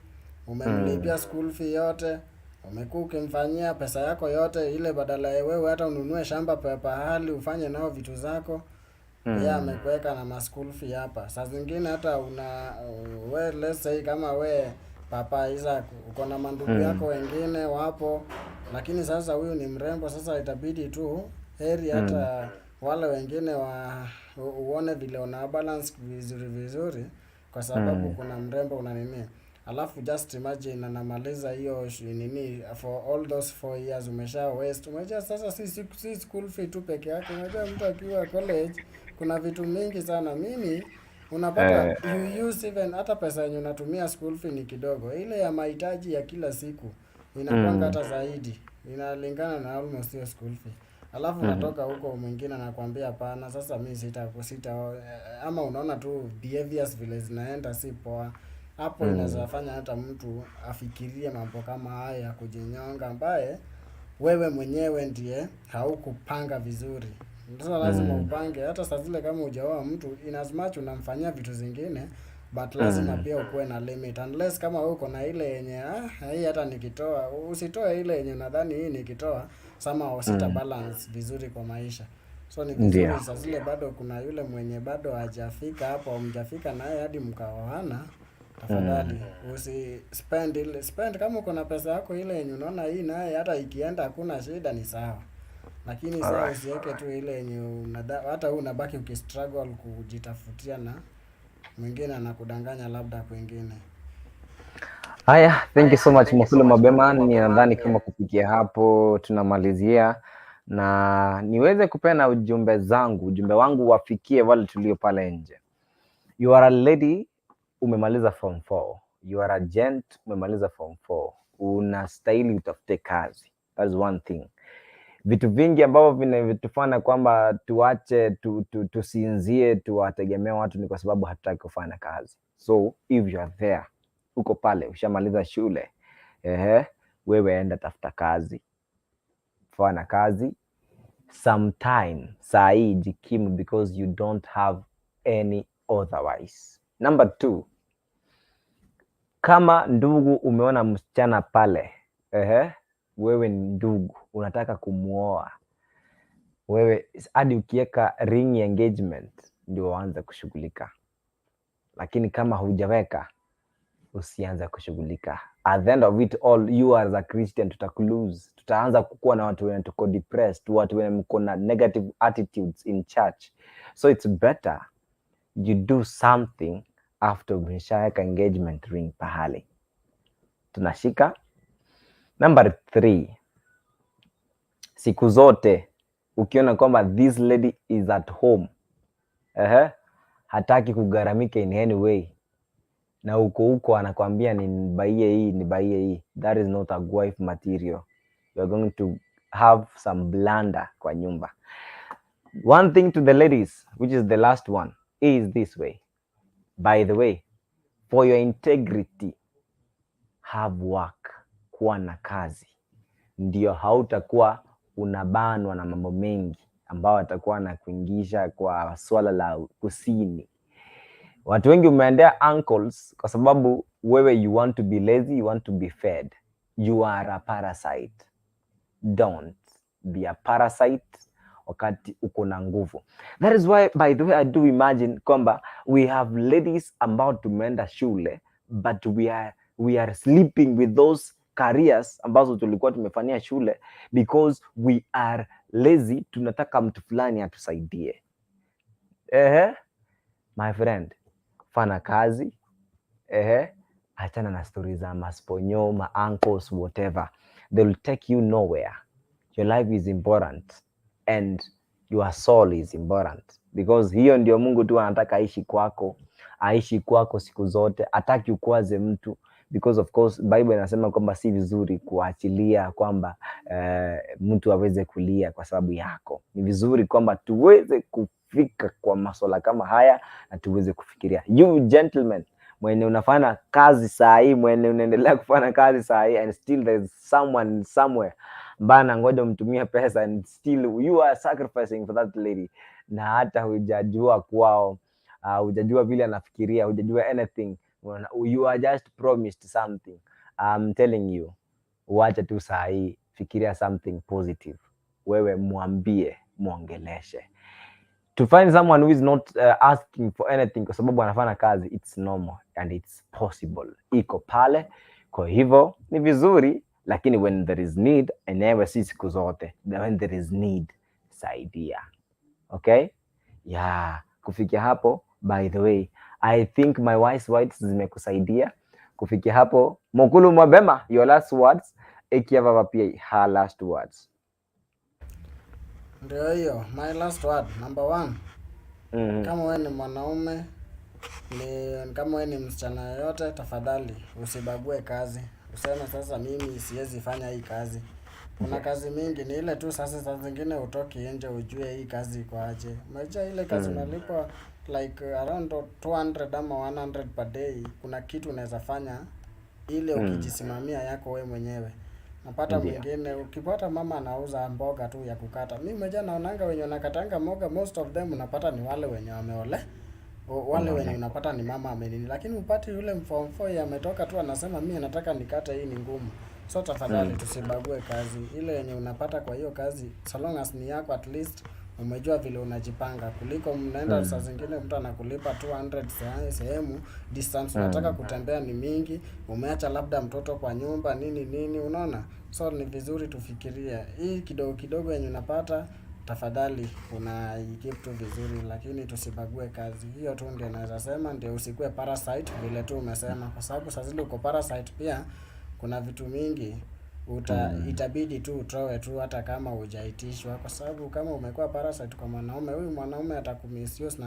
umemlipia school fee yote, umekuwa ukimfanyia pesa yako yote ile, badala ya wewe hata ununue shamba pahali ufanye nao vitu zako, yeye amekuweka na school fee hapa. Saa zingine hata we let's say kama we Papa Isaac uko na mandugu yako wengine wapo, lakini sasa huyu ni mrembo, sasa itabidi tu heri hata wale wengine uone vile una balance vizuri kwa sababu kuna mrembo una nini. Alafu just imagine anamaliza hiyo nini for all those 4 years umesha waste. Umejua sasa si school fee tu peke yake. Unajua mtu akiwa college kuna vitu mingi sana. Mimi unapata you use even hata pesa yenye unatumia school fee ni kidogo. Ile ya mahitaji ya kila siku inakwanga hata zaidi. Inalingana na almost your school fee. Alafu natoka huko mwingine anakuambia hapana, sasa mimi sita ama unaona tu behaviors vile zinaenda si poa. Hapo inaweza fanya hata mtu afikirie mambo kama haya ya kujinyonga, ambaye wewe mwenyewe ndiye haukupanga vizuri. Sasa lazima upange, hata saa zile kama hujaoa mtu, in as much unamfanyia vitu zingine, but lazima pia ukuwe na limit. Unless kama wewe uko na ile yenye hii hata nikitoa, usitoe ile yenye nadhani hii nikitoa sama usita balance vizuri kwa maisha. So ni vizuri saa zile bado kuna yule mwenye bado hajafika hapo, mjafika naye hadi mkaoana, tafadhali spend kama uko na pesa yako ile yenye unaona hii naye hata ikienda hakuna shida ni sawa. Lakini sasa usiweke tu ile yenye hata wewe unabaki ukistruggle kujitafutia na mwingine anakudanganya labda kwingine. Haya, thank you so much Mofulu Mabema. Nadhani kama kufikia hapo tunamalizia, na niweze kupena ujumbe wangu wafikie wale tulio pale nje. You are a lady, umemaliza form 4. You are a gent, umemaliza form 4. Unastahili utafute kazi. That's one thing. Vitu vingi ambavyo vinatufanya kwamba tuache tusinzie tuwategemea watu ni kwa sababu hatutaki kufanya kazi. So if you are there, uko pale ushamaliza shule, wewe enda tafuta kazi, fanya kazi sometime, saa hii jikimu, because you don't have any otherwise. Number 2, kama ndugu umeona msichana pale, wewe ni ndugu unataka kumuoa, wewe hadi ukiweka ring engagement ndio waanze kushughulika, lakini kama hujaweka usianze kushughulika. At the end of it all, you as a Christian tutakulose. Tutaanza kukuwa na watu wenye tuko depressed, watu wenye mko na negative attitudes in church. So it's better you do something after umeshaweka engagement ring pahali. Tunashika. Number 3, siku zote ukiona kwamba this lady is at home, hataki kugharamika in any way, na huko anakwambia nibaie hii, that is not a wife material. You are going to have some blunder kwa nyumba. One thing to the ladies, which is the last one, is this way. By the way, for your integrity, have work, kuwa na kazi, ndio hautakuwa unabanwa na mambo mengi ambao atakuwa na kuingisha kwa swala la kusini. Watu wengi umeendea uncles kwa sababu wewe you want to be lazy, you want to be fed. You are a parasite. Don't be a parasite wakati uko na nguvu. That is why, by the way, I do imagine kwamba we have ladies ambao tumeenda shule, but we are sleeping with those careers ambazo tulikuwa tumefanyia shule because we are lazy. Tunataka mtu fulani atusaidie. My friend, fanya kazi, achana na stories za masponyo, ma uncles, whatever. They will take you nowhere. Your life is important and your soul is important, because hiyo ndio Mungu tu anataka aishi kwako siku zote. Hataki ukwaze mtu, because of course Bible inasema kwamba si vizuri kuachilia kwamba mtu aweze kulia kwa sababu yako. Ni vizuri kwamba tuweze kufika kwa masuala kama haya na tuweze kufikiria. You gentlemen, mwenye unafanya kazi saa hii, mwenye unaendelea kufanya kazi saa hii, and still there's someone somewhere bana ngoja umtumie pesa, and still you are sacrificing for that lady, na hata hujajua kwao, hujajua vile anafikiria, hujajua anything, you are just promised something. I'm telling you, uache tu saa hii, fikiria something positive. Wewe muongeleshe. To find someone who is not asking for anything kwa sababu anafanya kazi, it's normal and it's possible. Iko pale. Kwa hivyo ni vizuri, lakini when there is need, enyewe si siku zote. When there is need, saidia. Okay? Yeah. Kufikia hapo, by the way, I think my wise words zimekusaidia. Kufikia hapo, Mokulu Mwabema, your last words. Ekia baba pia her last words. Ndio hiyo, my last word, number 1. Kama wewe ni mwanaume, kama wewe ni msichana yoyote, tafadhali usibague kazi. Useme sasa mimi siwezi fanya hii kazi. Kuna kazi mingi, ni ile tu sasa saa zingine utoki nje ujue hii kazi iko aje. Unajua ile kazi unalipwa like around 200 ama 100 per day. Kuna kitu unaweza fanya ile ukijisimamia yako wewe mwenyewe. Napata mwingine ukipata mama anauza mboga tu ya kukata. Mimi mmoja naonanga wenye nakatanga mboga, most of them unapata ni wale wenye wameole. Wale wenye unapata ni mama amenini, lakini upati yule form 4 ametoka tu anasema mimi nataka nikate, hii ni ngumu. So tafadhali tusibague kazi. Ile yenye unapata kwa hiyo kazi, so long as ni yako, at least umejua vile unajipanga, kuliko mnaenda saa zingine mtu anakulipa 200 sehemu, distance unataka kutembea ni mingi, umeacha labda mtoto kwa nyumba nini, unaona. So ni vizuri tufikirie hii kidogo kidogo yenye unapata, tafadhali keep tu vizuri, lakini tusibague kazi. Hiyo tu ndio naweza sema, ndio usikue parasite vile tu umesema, kwa sababu saa zile uko parasite pia kuna vitu mingi itabidi tu utoe tu hata kama hujaitishwa, kwa sababu kama umekuwa parasite kwa mwanaume, huyu mwanaume atakumisuse na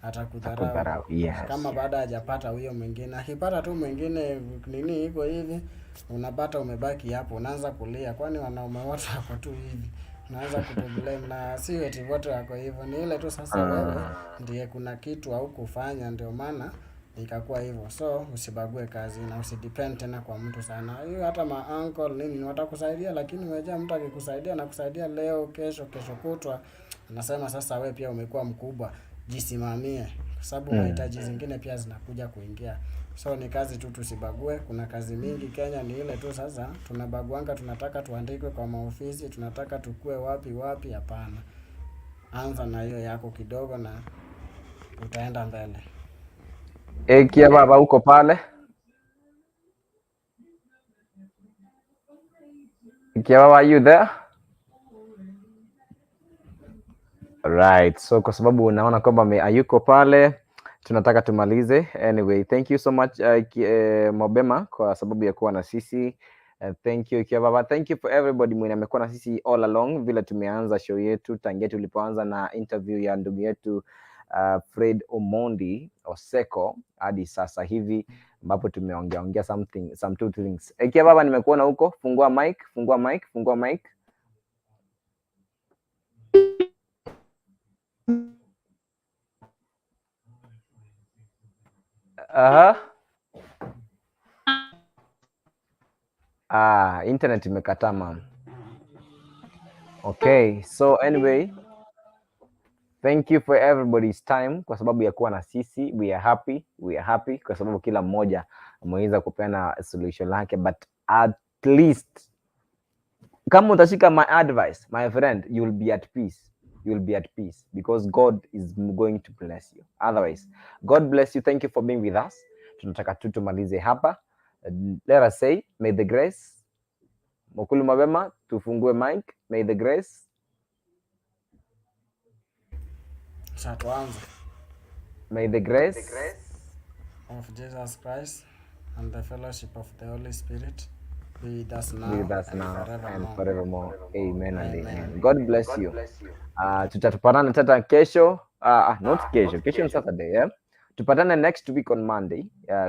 atakudharau. Yes. Kama baada hajapata huyo mwingine, akipata tu mwingine nini iko hivi, unapata umebaki hapo, unaanza kulia, kwani wanaume wote wako tu hivi. Unaanza kublame, na si eti wote wako hivyo, ni ile tu sasa wewe ndiye kuna kitu au kufanya ndio maana ikakuwa hivyo. So usibague kazi na usidepend tena kwa mtu sana. Hiyo hata ma uncle nini watakusaidia, lakini umejaa mtu akikusaidia na kusaidia leo, kesho kutwa, anasema sasa wewe pia umekuwa mkubwa, jisimamie, kwa sababu mahitaji zingine pia zinakuja kuingia. So ni kazi tu, tusibague. Kuna kazi mingi Kenya, ni ile tu sasa tunabaguanga, tunataka tuandikwe kwa maofisi, tunataka tukue wapi, hapana. Anza na hiyo yako kidogo na utaenda mbele. Ekia baba uko pale? Ekia baba, are you there? Right. So kwa sababu unaona kwamba hayuko pale, tunataka tumalize. Anyway, thank you so much Mwabema kwa sababu ya kuwa na sisi. Thank you Ekia baba. Thank you for everybody mwenye amekuwa na sisi all along, vile tumeanza show yetu tangia tulipoanza na interview ya ndugu yetu Fred Omondi Oseko hadi sasa hivi ambapo tumeongea some two things. Ekia baba, nimekuona huko, fungua mic. Internet imekataa mama. Okay, so anyway, thank you for everybody's time kwa sababu ya kuwa na sisi. We are happy kwa sababu kila mmoja ameweza kupeana solution lake, but at least kama utashika my advice, my friend, you will be at peace because God is going to bless you. Otherwise, God bless you. Thank you for being with us. Tunataka tu tumalize hapa. Let us say, may the grace, Mokulu Mabema, tufungue mic. May the grace. Acha tuanze. May the grace Of Jesus Christ and the fellowship of the Holy Spirit be with us now, and forevermore. Amen and amen. God bless you. Tutatupatana tata kesho. Not kesho. Kesho ni Saturday, yeah? Tupatane next week on Monday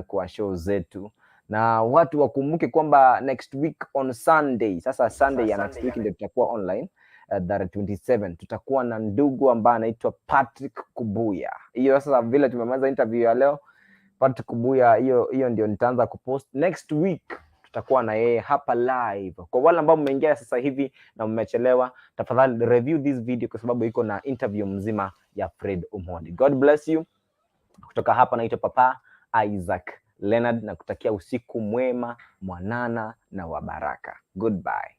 kwa show zetu. Na watu wakumbuke kwamba next week on Sunday, sasa Sunday ya next week ndio tutakuwa online, the 27 tutakuwa na ndugu ambaye anaitwa Patrick Kubuya. Hiyo sasa vile tumemaliza interview ya leo, Patrick Kubuya hiyo ndio nitaanza kupost next week. Tutakuwa na yeye hapa live. Kwa wale ambao mmeingia sasa hivi na mmechelewa, tafadhali review this video kwa sababu iko na interview mzima ya Fred Omondi. God bless you. Kutoka hapa naitwa Papa Isaac LENARD na kutakia usiku mwema, mwanana na wa baraka. Goodbye.